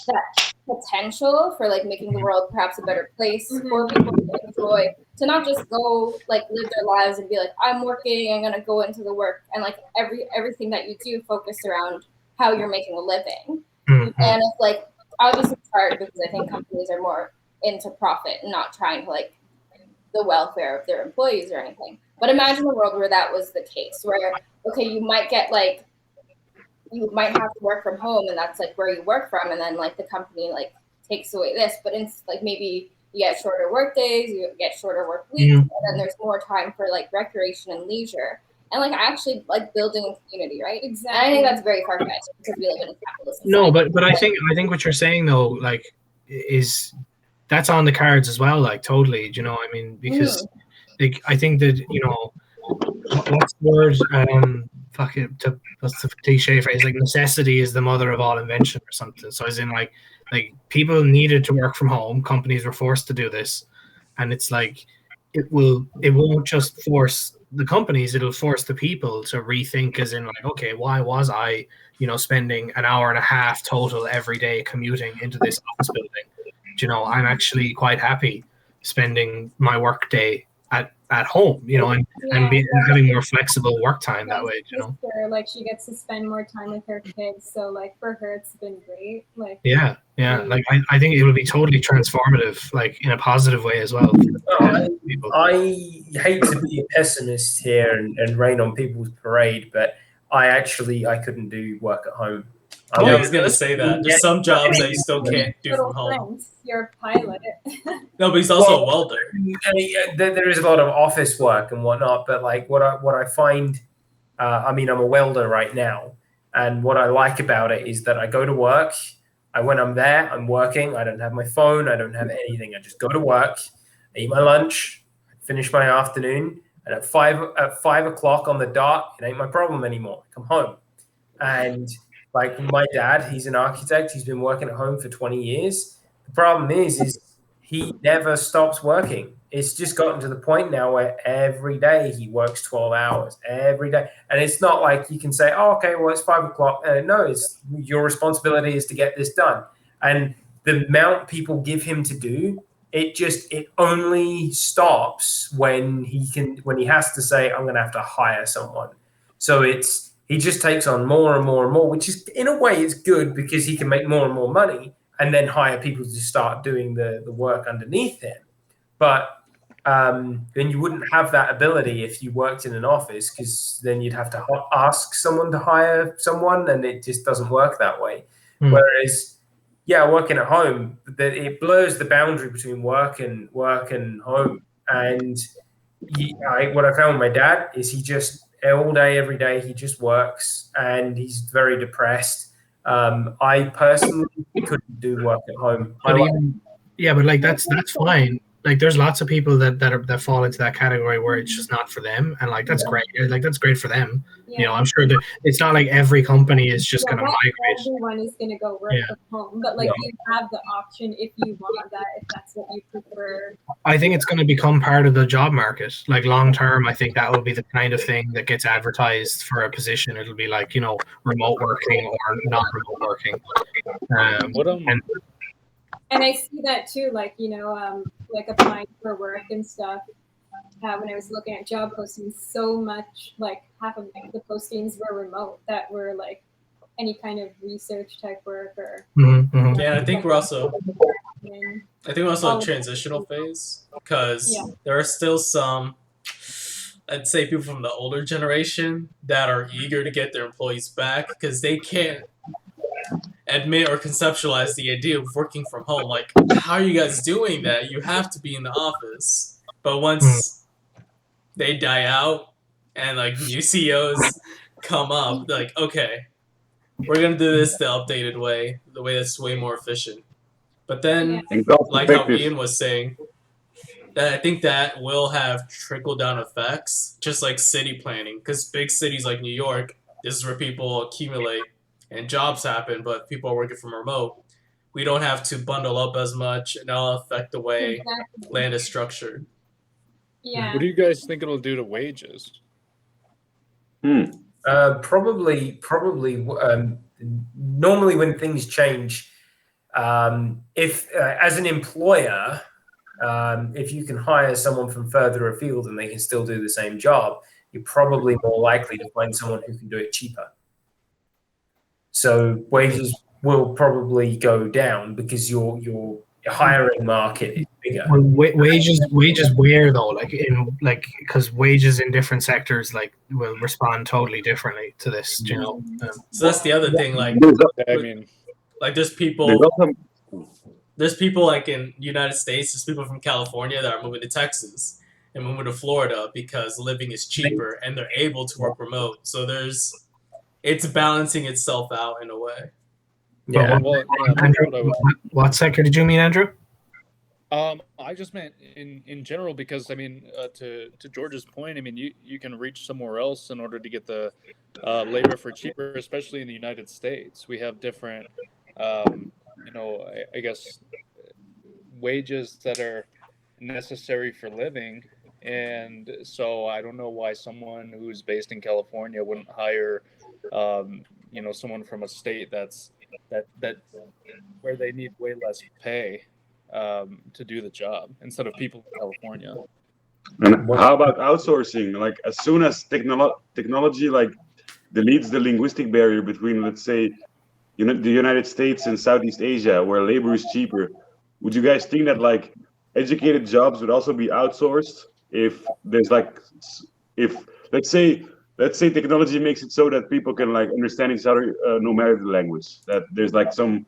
that potential for like making the world perhaps a better place for people to enjoy, to not just go like live their lives and be like, I'm working, I'm gonna go into the work, and like everything that you do focused around how you're making a living. And it's like obviously it's hard because I think companies are more into profit and not trying to like the welfare of their employees or anything. But imagine a world where that was the case, where okay, you might have to work from home and that's like where you work from, and then like the company like takes away this, but it's like maybe you get shorter work days, you get shorter work weeks, and then there's more time for like recreation and leisure and like actually like building a community, right? Exactly. And I think that's very far-fetched because we live in a capitalist society. No, but I think what you're saying though, like, is that's on the cards as well, like totally. Do you know what I mean? Because like I think that, you know, what's the word? Fuck it. What's the cliche phrase? Like necessity is the mother of all invention or something. So as in like people needed to work from home. Companies were forced to do this, and it's like it won't just force the companies, it'll force the people to rethink, as in like, okay, why was I, you know, spending an hour and a half total every day commuting into this office building? Do you know, I'm actually quite happy spending my work day at home, you know, and having more flexible work time that way, you know. Like she gets to spend more time with her kids, so like for her it's been great. Like like I think it will be totally transformative, like in a positive way as well. I hate to be a pessimist here and rain on people's parade, but I couldn't do work at home. I was gonna say that. There's some jobs that you still can't do from home. You're a pilot. No, but he's also a welder. There is a lot of office work and whatnot, but like what I find, I mean, I'm a welder right now, and what I like about it is that I go to work. When I'm there, I'm working. I don't have my phone. I don't have anything. I just go to work, I eat my lunch, finish my afternoon, and at 5 o'clock on the dot, it ain't my problem anymore. I come home, and like my dad, he's an architect. He's been working at home for 20 years. The problem is he never stops working. It's just gotten to the point now where every day he works 12 hours every day. And it's not like you can say, oh, okay, well, it's 5 o'clock. No, it's your responsibility is to get this done. And the amount people give him to do, it only stops when he has to say, I'm going to have to hire someone. So he just takes on more and more and more, which is, in a way, it's good because he can make more and more money and then hire people to start doing the work underneath him. But then you wouldn't have that ability if you worked in an office, because then you'd have to ask someone to hire someone, and it just doesn't work that way. Whereas working at home, that it blurs the boundary between work and home. And what I found with my dad is he just all day, every day, he just works, and he's very depressed. I personally couldn't do work at home. But like that's fine. Like there's lots of people that fall into that category where it's just not for them, and like that's great. Like that's great for them. You know, I'm sure that it's not like every company is just going to migrate. Everyone is going to go work from home, but like you have the option if you want that, if that's what you prefer. I think it's going to become part of the job market. Like long term, I think that will be the kind of thing that gets advertised for a position. It'll be like, you know, remote working or not remote working. And I see that too, like, you know, like applying for work and stuff. When I was looking at job postings, so much, like half of the postings were remote that were like any kind of research type work or. Yeah, I think we're also in a transitional phase because there are still some, I'd say, people from the older generation that are eager to get their employees back because they can't admit or conceptualize the idea of working from home. Like, how are you guys doing that? You have to be in the office. But once they die out and like new CEOs come up, like, okay, we're gonna do this the updated way, the way that's way more efficient. But then, like how Ian was saying, that I think that will have trickle down effects, just like city planning, because big cities like New York, this is where people accumulate and jobs happen, but people are working from remote. We don't have to bundle up as much, and that'll affect the way land is structured. What do you guys think it'll do to wages? Probably. Normally, when things change, if as an employer, if you can hire someone from further afield and they can still do the same job, you're probably more likely to find someone who can do it cheaper. So wages will probably go down because your hiring market is bigger. Well, wages where though? Because wages in different sectors will respond totally differently to this. You know. So that's the other thing. Like, I mean, like there's people like in the United States. There's people from California that are moving to Texas and moving to Florida because living is cheaper and they're able to work remote. So it's balancing itself out in a way. Yeah. Andrew, what sector did you mean, Andrew? I just meant in general because I mean to George's point, I mean you can reach somewhere else in order to get the labor for cheaper, especially in the United States. We have different, I guess wages that are necessary for living, and so I don't know why someone who's based in California wouldn't hire, someone from a state that's where they need way less pay to do the job instead of people in California. And how about outsourcing? Like as soon as technology like deletes the linguistic barrier between, let's say, the United States and Southeast Asia, where labor is cheaper, would you guys think that like educated jobs would also be outsourced if there's let's say technology makes it so that people can like understand each other no matter the language, that there's like some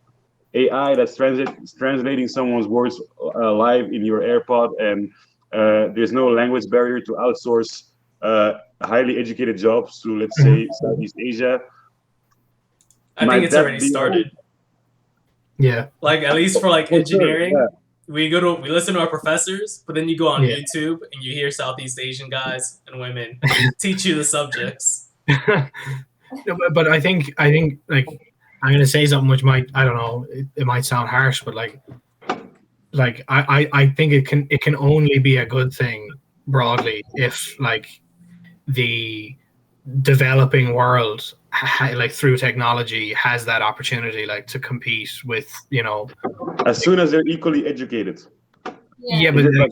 AI that's translating someone's words live in your AirPod, and there's no language barrier to outsource highly educated jobs to, let's say, Southeast Asia. I think it's already started. Yeah. Like at least for like engineering, we listen to our professors, but then you go on YouTube and you hear Southeast Asian guys and women teach you the subjects. But I think like I'm gonna say something which might, I don't know, it might sound harsh, but like I think it can only be a good thing broadly if like the developing world like through technology has that opportunity like to compete with, as soon as they're equally educated. But like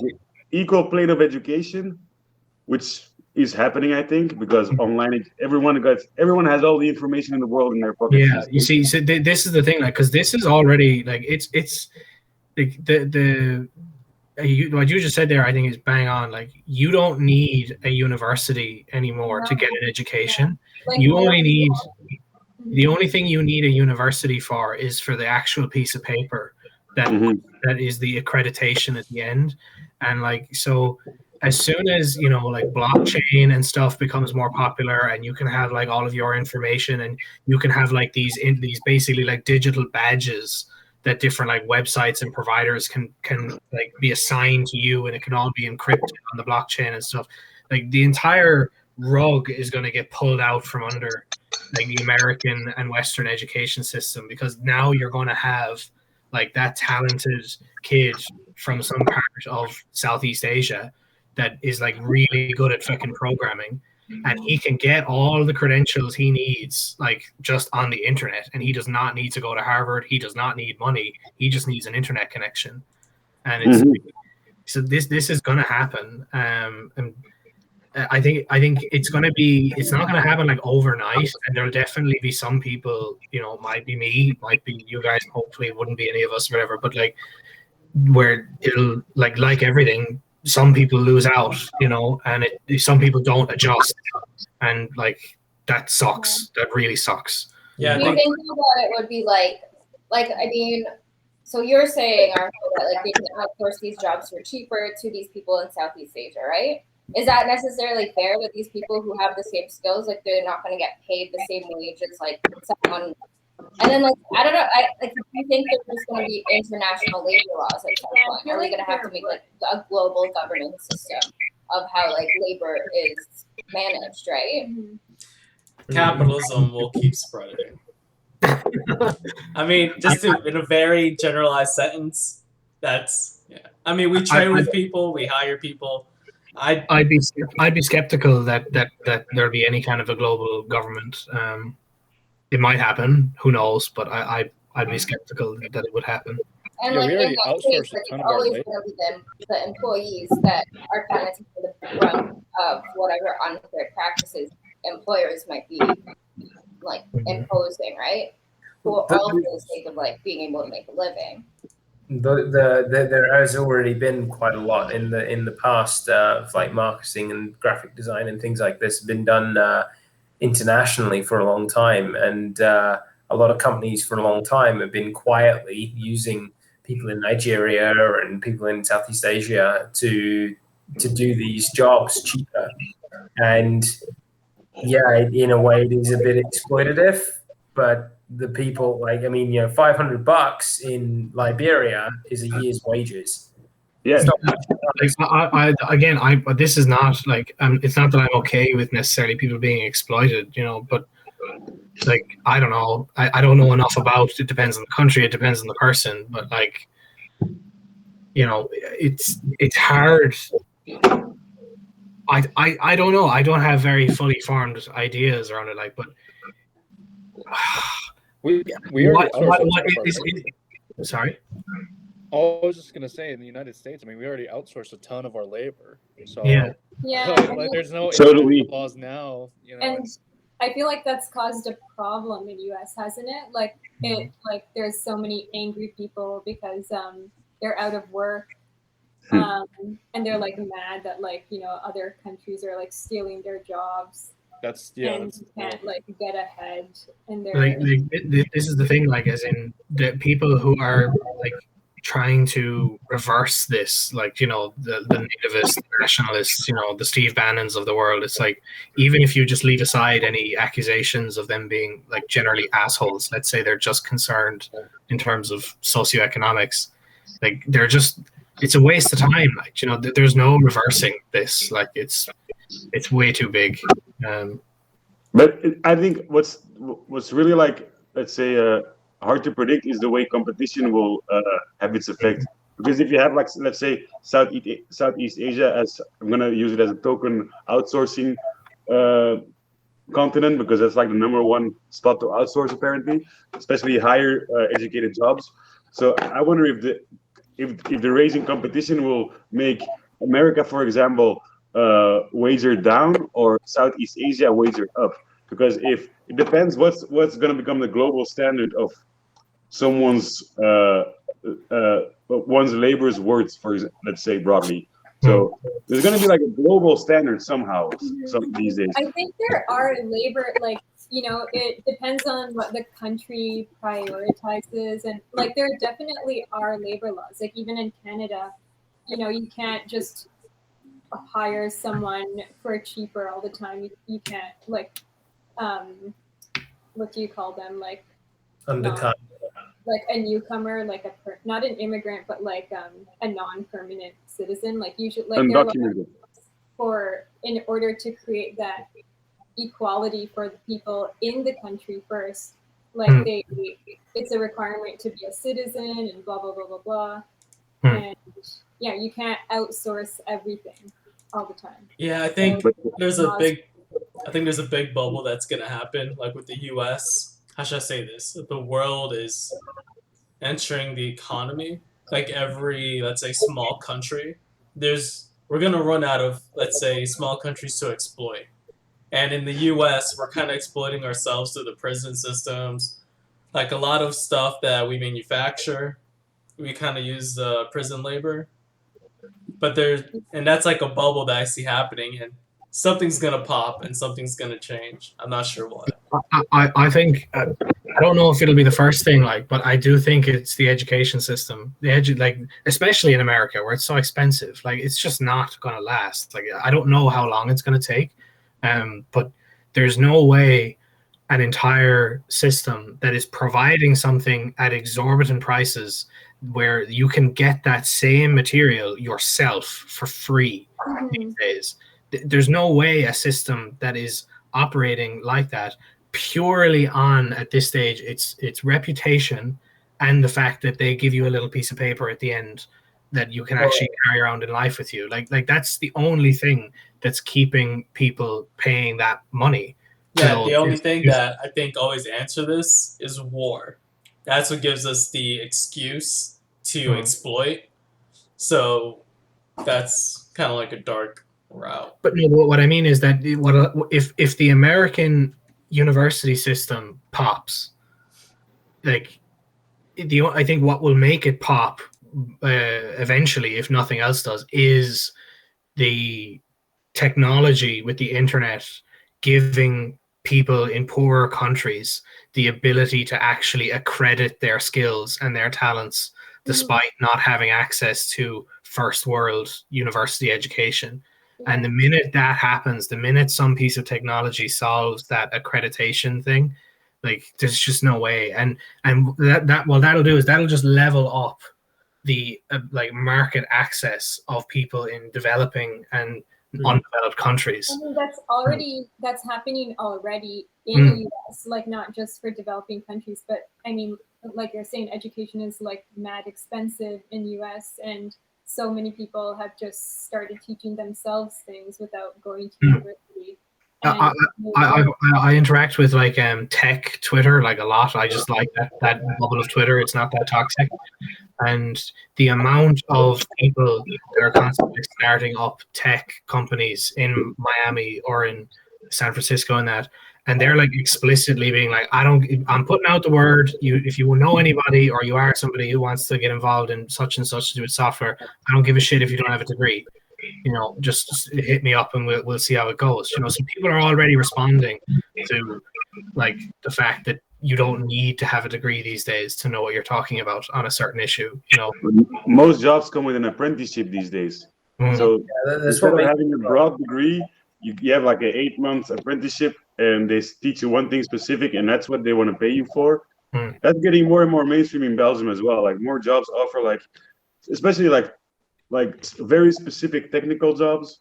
equal plane of education, which is happening, I think, because online everyone has all the information in the world in their pocket. Yeah, you see, so this is the thing, like, because this is already like it's like what you just said there, I think is bang on. Like, you don't need a university anymore to get an education. You only need The only thing you need a university for is for the actual piece of paper that that is the accreditation at the end. And like, so as soon as, you know, like blockchain and stuff becomes more popular and you can have like all of your information and you can have like these basically like digital badges that different like websites and providers can like be assigned to you, and it can all be encrypted on the blockchain and stuff. Like the entire rug is going to get pulled out from under like the American and Western education system, because now you're going to have like that talented kid from some part of Southeast Asia that is like really good at fucking programming, and he can get all the credentials he needs like just on the internet, and he does not need to go to Harvard. He does not need money. He just needs an internet connection. And it's so this is going to happen. And I think it's going to be, it's not going to happen like overnight, and there'll definitely be some people, you know, might be me, might be you guys, hopefully it wouldn't be any of us, whatever, but like where it'll like everything, some people lose out, you know, and some people don't adjust, and like that sucks. That really sucks. Yeah. Do you think that it would be like I mean, so you're saying, Arthur, that like they can outsource these jobs for cheaper to these people in Southeast Asia, right? Is that necessarily fair that these people who have the same skills, like they're not going to get paid the same wages like someone? And then, like, I don't know, do you think there's just going to be international labor laws at some point? Are we going to have to make like a global governance system of how like labor is managed, right? Capitalism will keep spreading. I mean, just in a very generalized sentence, that's I mean, we trade with people, we hire people. I'd be skeptical that there'll be any kind of a global government. It might happen, who knows? But I'd be skeptical that it would happen. And like in that case, like, it's always going to be the employees that are kind of taking the brunt of whatever unfair practices employers might be like imposing, right? For all for the sake of like being able to make a living. There has already been quite a lot in the past of like marketing and graphic design and things like this have been done internationally for a long time, and a lot of companies for a long time have been quietly using people in Nigeria and people in Southeast Asia to do these jobs cheaper. And yeah, in a way it is a bit exploitative, but the people, like, I mean, you know, $500 in Liberia is a year's wages. Yeah. This is not like, it's not that I'm okay with necessarily people being exploited, you know, but like, I don't know. I don't know enough about it. It depends on the country. It depends on the person. But like, you know, it's hard. I don't know. I don't have very fully formed ideas around it. Like, but sorry. I was just gonna say, in the United States, I mean, we already outsource a ton of our labor. So yeah. Like, there's no laws now, you know. And I feel like that's caused a problem in US, hasn't it? Like there's so many angry people because they're out of work. And they're like mad that like, you know, other countries are like stealing their jobs. And you can't like get ahead. And they're like this is the thing, like, as in the people who are like trying to reverse this, like, you know, the nativist, the nationalists, you know, the Steve Bannons of the world. It's like, even if you just leave aside any accusations of them being like generally assholes, let's say they're just concerned in terms of socioeconomics, like they're just, it's a waste of time. Like, you know, there's no reversing this. Like it's way too big. But I think what's really, like, let's say hard to predict is the way competition will have its effect. Because if you have, like, let's say Southeast Asia, as I'm gonna use it as a token outsourcing continent, because that's like the #1 spot to outsource apparently, especially higher educated jobs. So I wonder if the raising competition will make America, for example, wager down, or Southeast Asia wager up. Because if it depends what's going to become the global standard of someone's one's labor's worth, for example, let's say broadly. So there's going to be like a global standard somehow these days. I think there are labor, like it depends on what the country prioritizes, and like there definitely are labor laws. Like even in Canada, you can't just hire someone for cheaper all the time. You can't what do you call them? Like Undercut. Like a newcomer, like not an immigrant, but like a non-permanent citizen. Like usually, like undocumented. In order to create that equality for the people in the country first, like it's a requirement to be a citizen and blah blah blah blah blah. And yeah, you can't outsource everything all the time. Yeah, I think there's a big bubble that's gonna happen, like with the U.S. How should I say this? The world is entering the economy. Like every, let's say, small country, we're gonna run out of, let's say, small countries to exploit. And in the U.S., we're kind of exploiting ourselves through the prison systems. Like a lot of stuff that we manufacture, we kind of use prison labor. But that's like a bubble that I see happening, and something's gonna pop and something's gonna change. I'm not sure what. I think I don't know if it'll be the first thing, but I do think it's the education system. Especially in America where it's so expensive. Like it's just not gonna last. Like I don't know how long it's gonna take, but there's no way an entire system that is providing something at exorbitant prices where you can get that same material yourself for free these days. There's no way a system that is operating like that purely on, at this stage, its reputation and the fact that they give you a little piece of paper at the end that you can actually carry around in life with you. Like that's the only thing that's keeping people paying that money. Yeah, the only thing that I think always answer this is war. That's what gives us the excuse to exploit. So that's kind of like a dark route. But no, what I mean is that if the American university system pops, I think what will make it pop eventually, if nothing else does, is the technology with the internet giving people in poorer countries the ability to actually accredit their skills and their talents despite not having access to first world university education. And the minute that happens, the minute some piece of technology solves that accreditation thing, like there's just no way. And that'll do is that'll just level up the market access of people in developing and undeveloped countries. I mean, that's happening already in the US, like not just for developing countries, but I mean, like you're saying, education is like mad expensive in US, and so many people have just started teaching themselves things without going to university. I interact with tech Twitter like a lot. I just like that bubble of Twitter. It's not that toxic. And the amount of people that are constantly starting up tech companies in Miami or in San Francisco and they're like explicitly being like, I'm putting out the word. If you know anybody or you are somebody who wants to get involved in such and such to do with software, I don't give a shit if you don't have a degree. Just hit me up and we'll see how it goes. So people are already responding to like the fact that you don't need to have a degree these days to know what you're talking about on a certain issue. Most jobs come with an apprenticeship these days. So instead of having a broad degree, you have like an 8-month apprenticeship, and they teach you one thing specific, and that's what they want to pay you for. That's getting more and more mainstream in Belgium as well. Like more jobs offer especially like very specific technical jobs.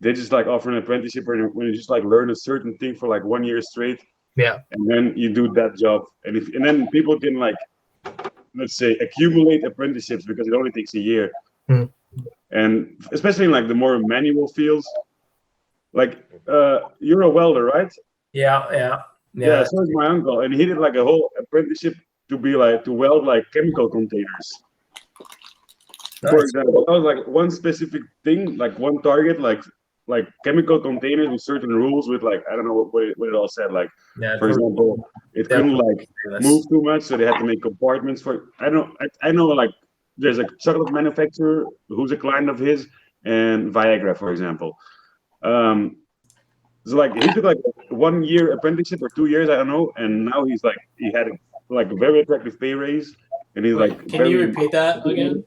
They just offer an apprenticeship when you just learn a certain thing for 1 year straight. Yeah. And then you do that job, and then people can let's say accumulate apprenticeships because it only takes a year. And especially in the more manual fields, you're a welder, right? Yeah. So is my uncle, and he did a whole apprenticeship to weld chemical containers. Nice. For example, that was one specific thing, one target, like chemical containers with certain rules with I don't know what it all said. For example, it couldn't move too much, so they had to make compartments for. I know there's a chocolate manufacturer who's a client of his, and Viagra, for example. So like he took like 1 year apprenticeship or 2 years, I don't know, and now he's like he had like a very attractive pay raise, and he's Wait, like can very. you repeat that again?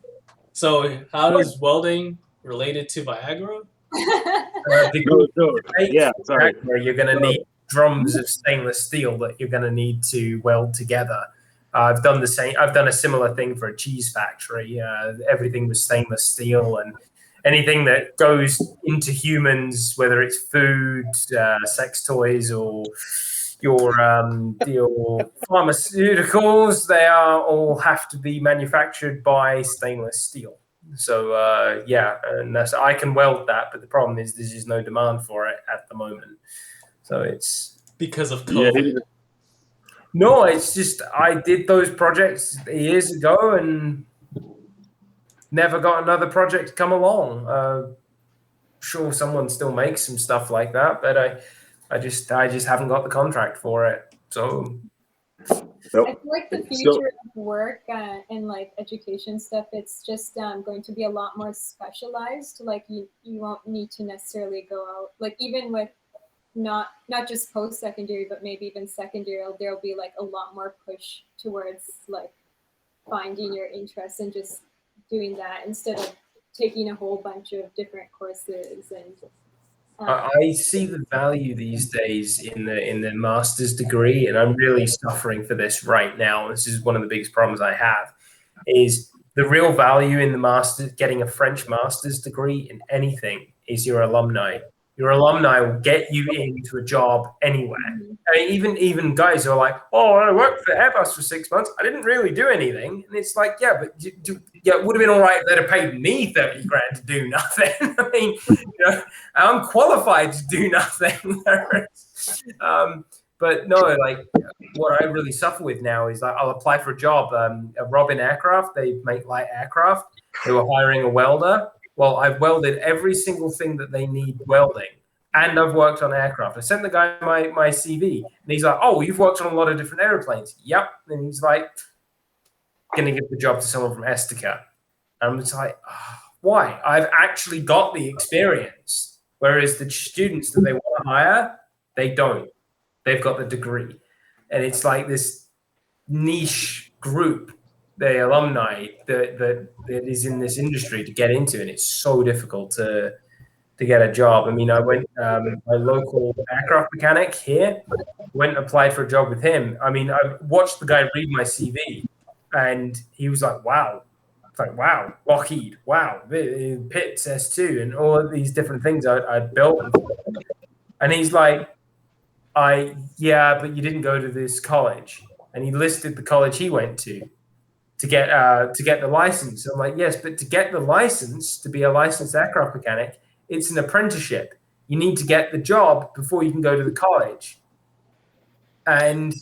So how does welding related to Viagra? Yeah, sorry. Where you're going to need drums of stainless steel that you're going to need to weld together. I've done the same. I've done a similar thing for a cheese factory. Everything was stainless steel, and anything that goes into humans, whether it's food, sex toys, or your pharmaceuticals, they all have to be manufactured by stainless steel. So and I can weld that, but the problem is there's just no demand for it at the moment. So it's because of COVID. No, it's just I did those projects years ago and never got another project come along. Sure, someone still makes some stuff like that, but I just haven't got the contract for it. So I feel like the future of work and like education stuff, it's just going to be a lot more specialized. Like you won't need to necessarily go out, like even with not just post-secondary, but maybe even secondary, there'll be like a lot more push towards like finding your interests and just doing that instead of taking a whole bunch of different courses. And I see the value these days in the master's degree, and I'm really suffering for this right now. This is one of the biggest problems I have, is the real value in the master, getting a French master's degree in anything is your alumni. Your alumni will get you into a job anywhere. I mean, even guys who are like, "Oh, I worked for Airbus for 6 months. I didn't really do anything." And it's like, yeah, but it would have been all right if they'd have paid me 30 grand to do nothing. I mean, I'm qualified to do nothing. But no, like what I really suffer with now is like I'll apply for a job. Robin Aircraft, they make light aircraft. They were hiring a welder. Well, I've welded every single thing that they need welding, and I've worked on aircraft. I sent the guy my CV, and he's like, "Oh, you've worked on a lot of different airplanes." Yep. And he's like, "Going to give the job to someone from Estica." And I'm just like, oh, why? I've actually got the experience, whereas the students that they want to hire, they don't. They've got the degree, and it's like this niche group, the alumni that is in this industry to get into, and it's so difficult to get a job. I mean, I went my local aircraft mechanic here, went and applied for a job with him. I mean, I watched the guy read my CV, and he was like, "Wow." It's like, wow, Lockheed, wow, Pitts S2, and all of these different things I'd built. And he's like, yeah, but you didn't go to this college. And he listed the college he went to get the license. I'm like, yes, but to get the license to be a licensed aircraft mechanic, it's an apprenticeship. You need to get the job before you can go to the college. And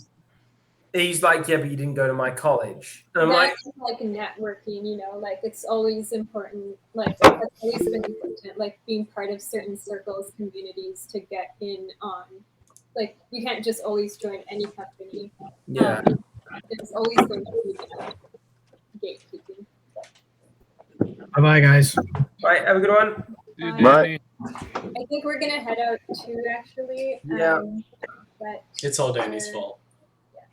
he's like, yeah, but you didn't go to my college. And I'm that's like networking, like it's always important. Like that's always been important, like being part of certain circles, communities to get in on. Like you can't just always join any company. Yeah. It's always going to be gatekeeping. Bye, guys. Right, have a good one. Bye. I think we're gonna head out too, actually. Yeah. But It's all Danny's fault.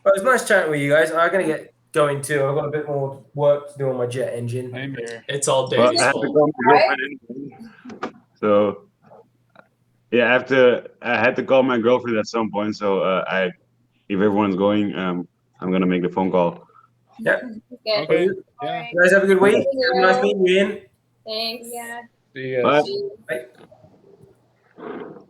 But it was nice chatting with you guys. I'm gonna get going too. I've got a bit more work to do on my jet engine. Same here. It's all Well, Danny's I have to fault. call my girlfriend in. So yeah, I had to call my girlfriend at some point. So if everyone's going, I'm gonna make the phone call. Yeah. Okay. Yeah. You guys have a good week. Nice meeting you, Ian. Thanks. yeah. See ya. Bye. Bye.